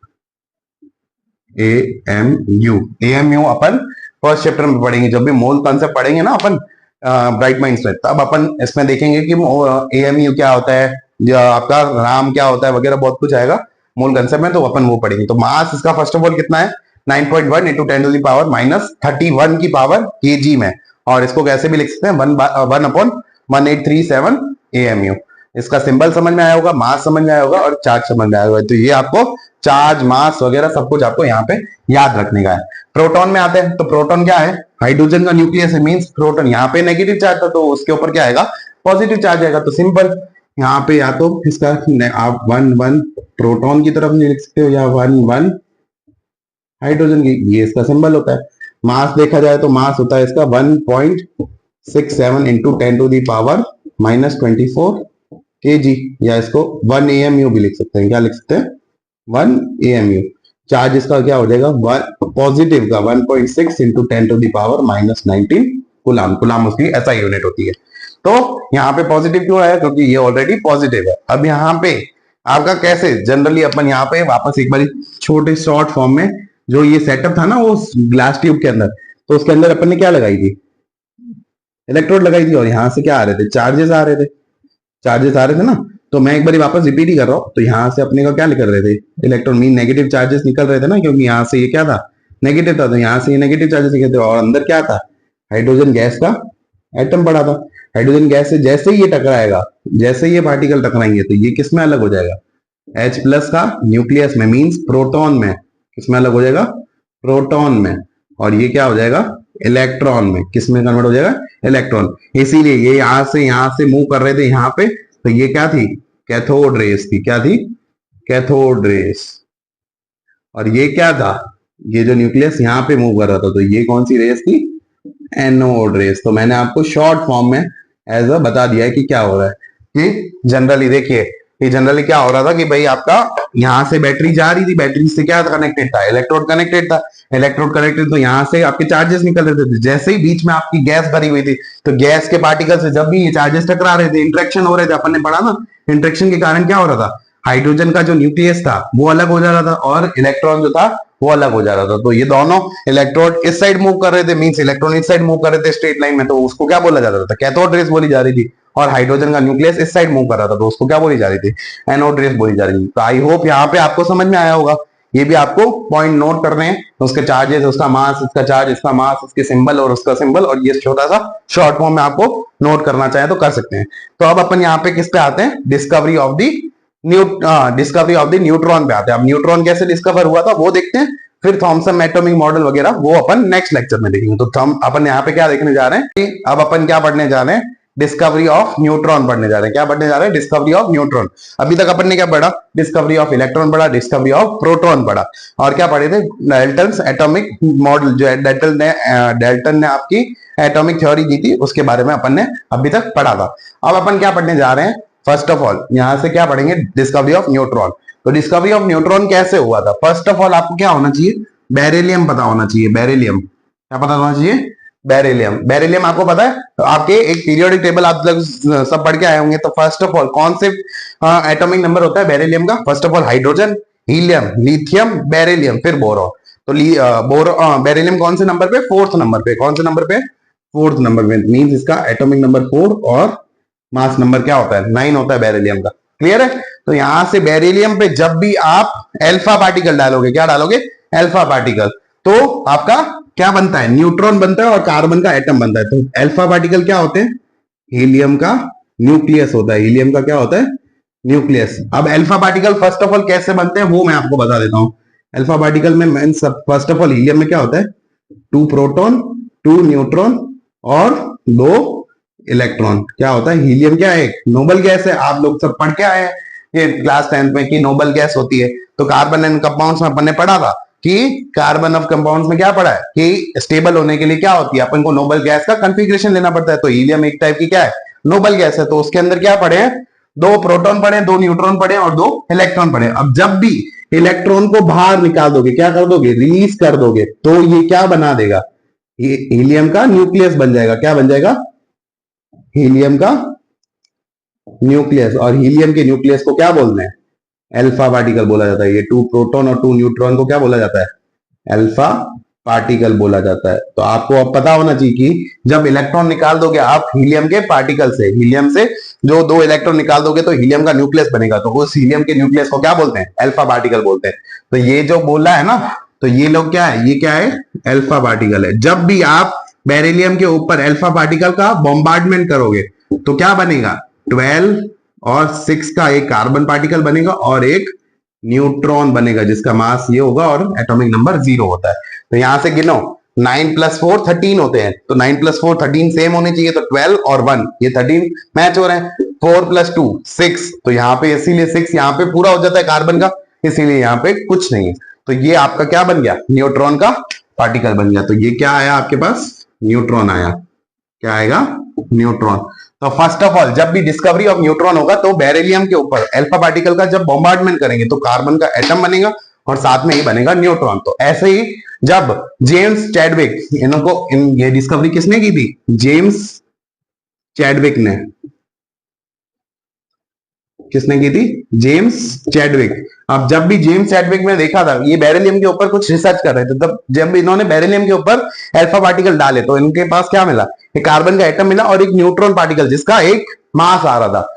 Speaker 1: AMU। AMU अपन फर्स्ट चैप्टर में पढ़ेंगे, जब भी मोल कॉन्सेप्ट पढ़ेंगे ना अपन ब्राइट माइंड्स में, तब अपन इसमें देखेंगे कि AMU क्या होता है, जो आपका राम क्या होता है वगैरह, बहुत कुछ आएगा मोल कॉन्सेप्ट में, तो अपन वो पढ़ेंगे। तो मास इसका फर्स्ट ऑफ ऑल कितना है, 9.1 इंटू 10 टू द पावर -31 की पावर kg में, और इसको कैसे भी लिख सकते हैं 1/1837 AMU। इसका सिंबल समझ में आया होगा, मास समझ में आया होगा और चार्ज समझ में आया होगा। तो ये आपको चार्ज, मास वगैरह सब कुछ आपको यहाँ पे याद रखने का है। प्रोटॉन में आते हैं, तो प्रोटॉन क्या है, हाइड्रोजन का न्यूक्लियस है, मींस प्रोटॉन यहाँ पे नेगेटिव चार्ज था, तो उसके ऊपर क्या आएगा, पॉजिटिव चार्ज आएगा। तो सिंपल यहाँ पे या तो इसका आप 1 प्रोटॉन की तरफ नहीं लिख सकते हो, या 1 हाइड्रोजन की, ये इसका सिंबल होता है। मास देखा जाए तो मास होता है इसका 1.67 into 10 to the power -24 kg, या इसको 1 AMU भी लिख सकते हैं। क्या लिख सकते हैं, 1 AMU। चार्ज इसका क्या हो जाएगा, पॉजिटिव का 1.6 इंटू 10⁻⁻19 कूलाम। कूलाम उसकी ऐसा यूनिट होती है। तो यहाँ पे पॉजिटिव क्यों आया, क्योंकि ये ऑलरेडी पॉजिटिव है। अब यहाँ पे आपका कैसे जनरली अपन यहाँ पे वापस एक बार छोटे शॉर्ट फॉर्म में, जो ये सेटअप था ना वो ग्लास ट्यूब के अंदर, तो उसके अंदर अपन ने क्या लगाई थी, इलेक्ट्रोड लगाई थी, और यहाँ से क्या आ रहे थे, चार्जेस आ रहे थे। चार्जेस आ रहे थे ना, तो मैं एक बार वापस रिपीट ही कर रहा हूँ। तो यहाँ से अपने को क्या निकल रहे थे, इलेक्ट्रॉन मीन नेगेटिव चार्जेस निकल रहे थे ना, क्योंकि यहाँ से ये क्या था, नेगेटिव था, तो यहाँ से ये नेगेटिव चार्जेस निकल थे। और अंदर क्या था, हाइड्रोजन गैस का एटम पड़ा था। हाइड्रोजन गैस से जैसे ही ये टकराएगा, जैसे ही ये पार्टिकल टकराएंगे, तो ये किस में अलग हो जाएगा, H प्लस का न्यूक्लियस में, मीन्स प्रोटॉन में। किसमें अलग हो जाएगा, प्रोटॉन में। और ये क्या हो जाएगा, इलेक्ट्रॉन में। किस में कन्वर्ट हो जाएगा, इलेक्ट्रॉन। इसीलिए ये यहां से मूव कर रहे थे यहाँ पे, तो ये क्या थी, कैथोड रेस थी। क्या थी, कैथोड रेस। और ये क्या था, ये जो न्यूक्लियस यहाँ पे मूव कर रहा था, तो ये कौन सी रेस थी, एनोड रेस। तो मैंने आपको शॉर्ट फॉर्म में एज अ बता दिया है कि क्या हो रहा है। कि जनरली देखिए, कि जनरली क्या हो रहा था कि भाई आपका यहाँ से बैटरी जा रही थी, बैटरी से क्या कनेक्टेड था, इलेक्ट्रोड कनेक्टेड था। इलेक्ट्रोड कनेक्टेड, तो यहाँ से आपके चार्जेस निकल रहे थे। जैसे ही बीच में आपकी गैस भरी हुई थी, तो गैस के पार्टिकल से जब भी ये चार्जेस टकरा रहे थे, इंट्रैक्शन हो रहे थे, अपन ने पढ़ा ना, इंट्रैक्शन के कारण क्या हो रहा था, हाइड्रोजन का जो न्यूक्लियस था वो अलग हो जा रहा था, और इलेक्ट्रॉन जो था वो अलग हो जा रहा था। तो ये दोनों इलेक्ट्रोड इस साइड मूव कर रहे थे, मींस इलेक्ट्रॉन इस साइड मूव कर रहे थे स्ट्रेट लाइन में, तो उसको क्या बोला जाता था, कैथोड रेस बोली जा रही थी। और हाइड्रोजन का न्यूक्लियस इस साइड मूव कर रहा था, तो उसको क्या बोली जा रही थी, एनोड रेस बोली जा रही थी। तो आई होप यहाँ पे आपको समझ में आया होगा। ये भी आपको पॉइंट नोट करने हैं, उसके चार्जेस, उसका मास, इसका चार्ज, इसका मास, उसके सिंबल और उसका सिंबल, और ये छोटा सा शॉर्ट फॉर्म में आपको नोट करना चाहे तो कर सकते हैं। तो अब अपन यहाँ पे किस पे आते हैं, डिस्कवरी ऑफ द न्यूट्रॉन पे आते हैं। अब न्यूट्रॉन कैसे डिस्कवर हुआ था वो देखते हैं, फिर थॉमसन एटॉमिक मॉडल वगैरह वो अपन नेक्स्ट लेक्चर में देखेंगे। तो हम अपन यहाँ पे क्या देखने जा रहे हैं कि अब अपन क्या पढ़ने जा रहे हैं, डिस्कवरी ऑफ न्यूट्रॉन पढ़ने जा रहे हैं। क्या पढ़ने जा रहे हैं, डिस्कवरी ऑफ न्यूट्रॉन। अभी तक अपन ने क्या पढ़ा, डिस्कवरी ऑफ इलेक्ट्रॉन पढ़ा, डिस्कवरी ऑफ प्रोटॉन पढ़ा, और क्या पढ़े थे, डेल्टन्स एटॉमिक मॉडल, जो है डेल्टन ने आपकी एटॉमिक थ्योरी दी थी, उसके बारे में अपन ने अभी तक पढ़ा था। अब अपन क्या पढ़ने जा रहे हैं, फर्स्ट ऑफ ऑल यहां से क्या पढ़ेंगे, डिस्कवरी ऑफ न्यूट्रॉन। तो डिस्कवरी ऑफ न्यूट्रॉन कैसे हुआ था, फर्स्ट ऑफ ऑल आपको क्या होना चाहिए, बेरिलियम पता होना चाहिए। बेरिलियम क्या पता होना चाहिए, बेरिलियम। बेरिलियम आपको पता है, तो आपके एक पीरियोडिक टेबल आप लोग सब पढ़ के आए होंगे। तो फर्स्ट ऑफ ऑल कौन से एटॉमिक नंबर होता है बेरिलियम का, first of all hydrogen, helium, lithium, beryllium, फिर बोरॉन। तो बेरिलियम कौन से नंबर पे, फोर्थ नंबर पे। कौन से नंबर पे, फोर्थ नंबर पे। मींस इसका एटॉमिक नंबर 4 और मास नंबर क्या होता है, 9 होता है बेरिलियम का। क्लियर है। तो यहां से बेरिलियम पे जब भी आप अल्फा पार्टिकल डालोगे, क्या डालोगे, अल्फा पार्टिकल, तो आपका क्या बनता है, न्यूट्रॉन बनता है और कार्बन का एटम बनता है। तो अल्फा पार्टिकल क्या होते हैं, हीलियम का न्यूक्लियस होता है। हीलियम का क्या होता है, न्यूक्लियस। अब alpha particle first of all कैसे बनते हैं वो मैं आपको बता देता हूं। अल्फा पार्टिकल में फर्स्ट ऑफ ऑल हीलियम में क्या होता है, 2 प्रोटॉन, 2 न्यूट्रॉन और 2 इलेक्ट्रॉन। क्या होता है, हीलियम क्या है, नोबल गैस है। आप लोग सब पढ़ के आए हैं ये क्लास 10th में कि नोबल गैस होती है। तो कार्बन एंड कंपाउंड्स में अपन ने पढ़ा था कि कार्बन ऑफ कंपाउंड्स में क्या पढ़ा है कि स्टेबल होने के लिए क्या होती है, अपन को नोबल गैस का कंफिग्रेशन लेना पड़ता है। तो हीलियम एक टाइप की क्या है, नोबल गैस है। तो उसके अंदर क्या पढ़े हैं, 2 प्रोटॉन पढ़े, 2 न्यूट्रॉन पढ़े और 2 इलेक्ट्रॉन पढ़े। अब जब भी इलेक्ट्रॉन को बाहर निकाल दोगे, क्या कर दोगे, रिलीज कर दोगे, तो ये क्या बना देगा, ये हीलियम का न्यूक्लियस बन जाएगा। क्या बन जाएगा, हीलियम का न्यूक्लियस। और हीलियम के न्यूक्लियस को क्या बोलते हैं, अल्फा पार्टिकल बोला जाता है। ये 2 प्रोटॉन और 2 न्यूट्रॉन को क्या बोला जाता है, अल्फा पार्टिकल बोला जाता है। तो आपको अब पता होना चाहिए कि जब इलेक्ट्रॉन निकाल दोगे आप हीलियम के पार्टिकल से, हीलियम से जो 2 इलेक्ट्रॉन निकाल दोगे तो हीलियम का न्यूक्लियस बनेगा। तो उस हीलियम के न्यूक्लियस को क्या बोलते हैं, अल्फा पार्टिकल बोलते हैं। तो ये जो बोला है ना, तो ये लोग क्या है, ये क्या है, अल्फा पार्टिकल है। जब भी आप बेरिलियम के ऊपर अल्फा पार्टिकल का बॉम्बार्डमेंट करोगे तो क्या बनेगा, 12 और 6 का एक कार्बन पार्टिकल बनेगा और एक न्यूट्रॉन बनेगा जिसका मास ये होगा और एटॉमिक नंबर 0 होता है। तो यहां से गिनो, 9 + 4 13 होते हैं। तो 9 + 4 13 सेम होने चाहिए। तो 12 और 1 ये 13 मैच हो रहे हैं। 4 + 2 6, तो यहाँ पे इसीलिए 6 यहाँ पे पूरा हो जाता है कार्बन का, इसीलिए यहाँ पे कुछ नहीं है। तो ये आपका क्या बन गया, न्यूट्रॉन का पार्टिकल बन गया। तो ये क्या आया आपके पास, न्यूट्रॉन आया। क्या आएगा, न्यूट्रॉन। तो फर्स्ट ऑफ ऑल जब भी डिस्कवरी ऑफ न्यूट्रॉन होगा तो बेरिलियम के ऊपर अल्फा पार्टिकल का जब बॉम्बार्डमेंट करेंगे तो कार्बन का एटम बनेगा और साथ में ही बनेगा न्यूट्रॉन। तो ऐसे ही जब जेम्स चैडविक, ये डिस्कवरी किसने की थी? जेम्स चैडविक ने। किसने की थी? James Chadwick. अब जब भी जेम्स चैडविक ने देखा था, ये बेरिलियम के ऊपर कुछ रिसर्च कर रहे थे, तब जब इन्होंने बेरिलियम के ऊपर अल्फा पार्टिकल डाले तो इनके पास क्या मिला? एक कार्बन का एटम मिला और एक न्यूट्रॉन पार्टिकल जिसका एक मास आ रहा था।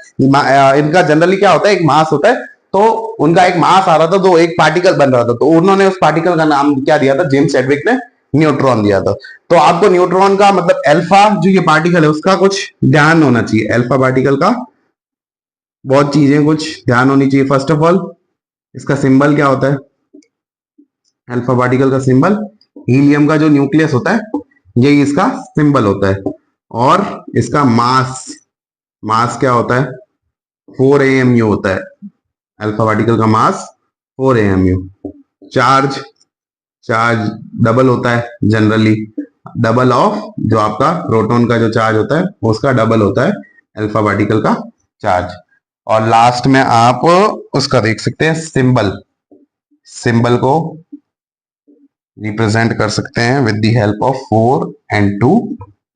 Speaker 1: इनका जनरली क्या होता है? एक मास होता है, तो उनका एक मास आ रहा था, तो एक पार्टिकल बन रहा था, तो उन्होंने उस पार्टिकल का नाम क्या दिया था? जेम्स चैडविक ने न्यूट्रॉन दिया था। तो आपको न्यूट्रॉन का मतलब अल्फा जो ये पार्टिकल है उसका कुछ ध्यान होना चाहिए। अल्फा पार्टिकल का बहुत चीजें कुछ ध्यान होनी चाहिए। फर्स्ट ऑफ ऑल इसका सिंबल क्या होता है? अल्फा पार्टिकल का सिंबल, हीलियम का जो न्यूक्लियस होता है यही इसका सिंबल होता है। और इसका मास, मास क्या होता है? 4 AMU होता है। अल्फा पार्टिकल का मास 4 AMU। चार्ज, चार्ज डबल होता है जनरली, डबल ऑफ जो आपका प्रोटॉन का जो चार्ज होता है उसका डबल होता है अल्फा पार्टिकल का चार्ज। और लास्ट में आप उसका देख सकते हैं सिंबल, सिंबल को रिप्रेजेंट कर सकते हैं with the help of 4N2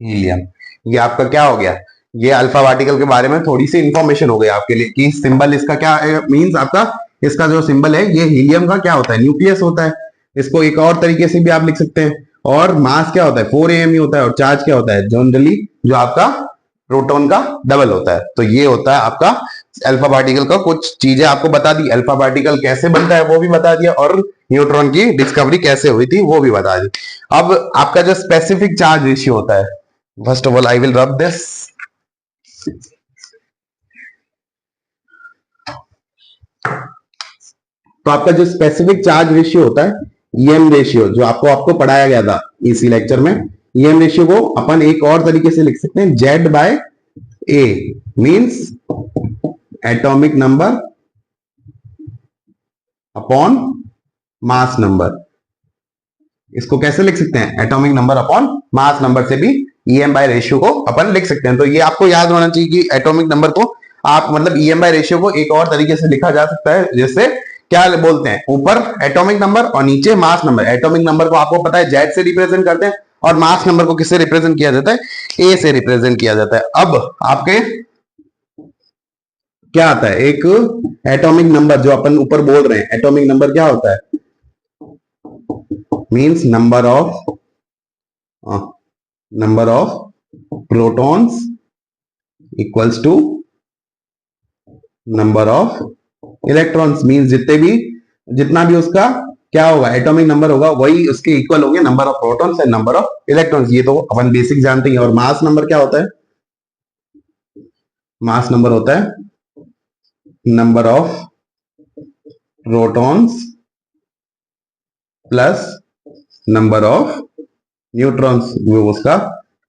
Speaker 1: helium. ये आपका क्या हो गया? ये अल्फा पार्टिकल के बारे में थोड़ी सी इंफॉर्मेशन हो गई आपके लिए कि सिंबल इसका क्या मींस आपका इसका जो सिंबल है ये हीलियम का क्या होता है? न्यूक्लियस होता है। इसको एक और तरीके से भी आप लिख सकते हैं। और मास क्या होता है? 4 AMU होता है। और चार्ज क्या होता है? जनरली जो आपका प्रोटॉन का डबल होता है। तो ये होता है आपका अल्फा पार्टिकल का। कुछ चीजें आपको बता दी, अल्फा पार्टिकल कैसे बनता है वो भी बता दिया, और न्यूट्रॉन की डिस्कवरी कैसे हुई थी वो भी बता दी। अब आपका जो स्पेसिफिक चार्ज रेशियो होता है, first of all I will rub this. तो आपका जो स्पेसिफिक चार्ज रेशियो होता है, ईएम रेशियो, जो आपको पढ़ाया गया था इसी लेक्चर में, ईएम रेशियो को अपन एक और तरीके से लिख सकते हैं, Z by A means atomic number upon mass number. इसको कैसे लिख सकते हैं? Atomic number upon mass number से भी ईएम बाय रेशियो को अपन लिख सकते हैं। तो ये आपको याद होना चाहिए कि एटॉमिक नंबर को आप मतलब ईएम बाय रेशियो को एक और तरीके से लिखा जा सकता है, जैसे क्या बोलते हैं, ऊपर एटॉमिक नंबर और नीचे मास नंबर। एटॉमिक नंबर को आपको पता है Z से रिप्रेजेंट करते हैं, और मास नंबर को किससे रिप्रेजेंट किया जाता है? A से रिप्रेजेंट किया जाता है। अब आपके क्या आता है? एक एटॉमिक नंबर जो अपन ऊपर बोल रहे हैं, एटॉमिक नंबर क्या होता है? Means number of protons equals to number of electrons. Means जितना भी उसका क्या होगा, एटॉमिक नंबर होगा, वही उसके इक्वल होंगे number of protons and number of electrons. ये तो अपन बेसिक जानते हैं। और मास नंबर क्या होता है? मास नंबर होता है number of protons plus number of neutrons, वो उसका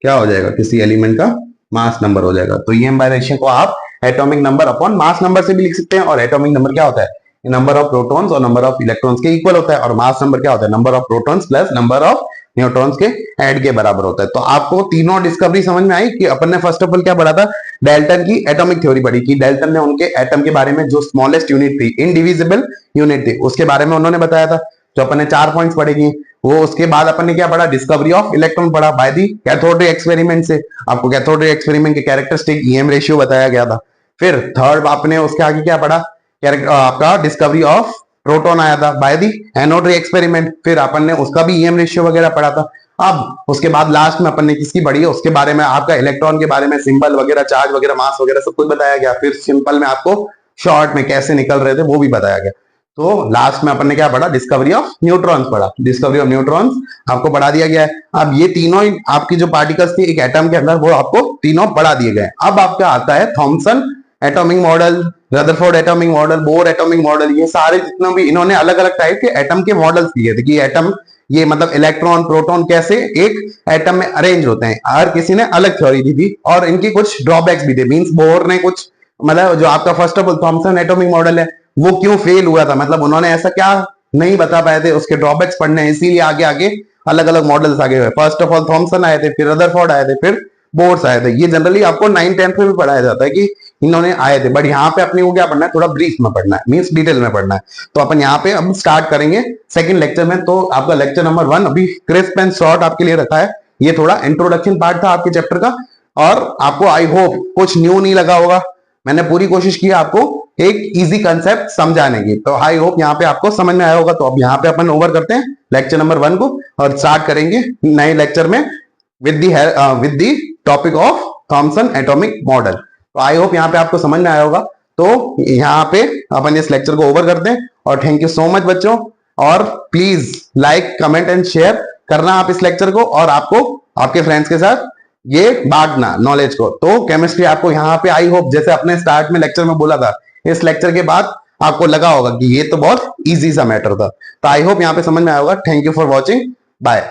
Speaker 1: क्या हो जाएगा? किसी एलिमेंट का मास नंबर हो जाएगा। तो ईएम बाय रेशियो को आप atomic number upon mass number से भी लिख सकते हैं। और एटॉमिक नंबर क्या होता है? नंबर ऑफ प्रोटॉन्स और नंबर ऑफ इलेक्ट्रॉन्स के इक्वल होता है। और मास नंबर क्या होता है? Number of protons plus number of neutrons के ऐड के बराबर होता है। तो आपको तीनों डिस्कवरी समझ में आई कि अपन ने फर्स्ट ऑफ ऑल क्या पढ़ा था? डाल्टन की एटॉमिक थ्योरी पढ़ी कि डाल्टन ने उनके एटम के बारे में जो स्मॉलेस्ट यूनिट थी, इनडिविजिबल यूनिट थी, उसके बारे में उन्होंने बताया था। जो अपन ने 4 पॉइंट्स पढ़ेगी वो। उसके बाद अपन ने क्या पढ़ा? डिस्कवरी ऑफ इलेक्ट्रॉन पढ़ा by the cathode ray experiment से। आपको कैथोड रे एक्सपेरिमेंट के कैरेक्टरिस्टिक ईएम रेशियो बताया गया था। फिर थर्ड आपने उसके आगे क्या पढ़ा? आपका डिस्कवरी ऑफ प्रोटॉन आया था बाय दी एनोड रे एक्सपेरिमेंट। फिर अपन ने उसका भी ईएम रेशियो वगैरह पढ़ा था। अब उसके बाद लास्ट में अपन ने किसकी पढ़ी है? उसके बारे में, आपका इलेक्ट्रॉन के बारे में, सिंबल वगैरह, चार्ज वगैरह, मास वगैरह सब कुछ बताया गया। फिर सिंपल में आपको शॉर्ट में कैसे निकल रहे थे वो भी बताया गया। तो लास्ट में अपन ने क्या पढ़ा? डिस्कवरी ऑफ न्यूट्रॉन्स पढ़ा। डिस्कवरी ऑफ न्यूट्रॉन्स आपको पढ़ा दिया गया है। अब ये तीनों आपकी जो पार्टिकल्स थी एक एटम के अंदर, वो आपको तीनों पढ़ा दिए गए। अब आपका आता है Thomson atomic model, Rutherford atomic model, Bohr atomic model. ये सारे जितने भी इन्होंने अलग अलग टाइप के एटम के मॉडल्स दिए थे कि एटम, ये मतलब इलेक्ट्रॉन प्रोटॉन कैसे एक एटम में अरेंज होते हैं। हर किसी ने अलग थ्योरी दी थी और इनकी कुछ ड्रॉबैक्स भी थे। मींस बोर ने कुछ, मतलब जो आपका first of all Thomson atomic model है वो क्यों फेल हुआ था, मतलब उन्होंने ऐसा क्या नहीं बता पाए थे, उसके ड्रॉबैक्स पढ़ने, इसीलिए आगे आगे अलग अलग मॉडल्स आगे हुए। फर्स्ट ऑफ ऑल थॉमसन आए थे, फिर रदरफोर्ड आए थे, फिर बोर्स आए थे। ये जनरली आपको 9th 10th में भी पढ़ाया जाता है कि इन्होंने आए थे, बट यहाँ पे अपने को क्या पढ़ना है, थोड़ा ब्रीफ में पढ़ना है, मींस डिटेल में पढ़ना है। तो अपन यहाँ पे अब स्टार्ट करेंगे सेकंड लेक्चर में। तो आपका लेक्चर नंबर 1 अभी क्रिस्प एंड शॉर्ट आपके लिए रखा है। ये थोड़ा इंट्रोडक्शन पार्ट था आपके चैप्टर का, और आपको आई होप कुछ न्यू नहीं लगा होगा। मैंने पूरी कोशिश की आपको एक इजी कंसेप्ट समझाने की, तो आई होप यहाँ पे आपको समझ में आया होगा। तो अब यहाँ पे अपन ओवर करते हैं लेक्चर नंबर 1 को और स्टार्ट करेंगे नए लेक्चर में with the topic of Thomson atomic model. तो आई होप यहाँ पे आपको समझ में आया होगा। तो यहाँ पे अपन इस लेक्चर को ओवर करते हैं, और थैंक यू सो मच बच्चों। और please like comment and share करना आप इस लेक्चर को, और आपको आपके फ्रेंड्स के साथ ये बांटना नॉलेज को। तो केमिस्ट्री आपको यहाँ पे आई होप, जैसे अपने स्टार्ट में लेक्चर में बोला था, इस लेक्चर के बाद आपको लगा होगा कि ये तो बहुत इजी सा मैटर था। तो आई होप यहाँ पे समझ में आया होगा। Thank you for watching, bye.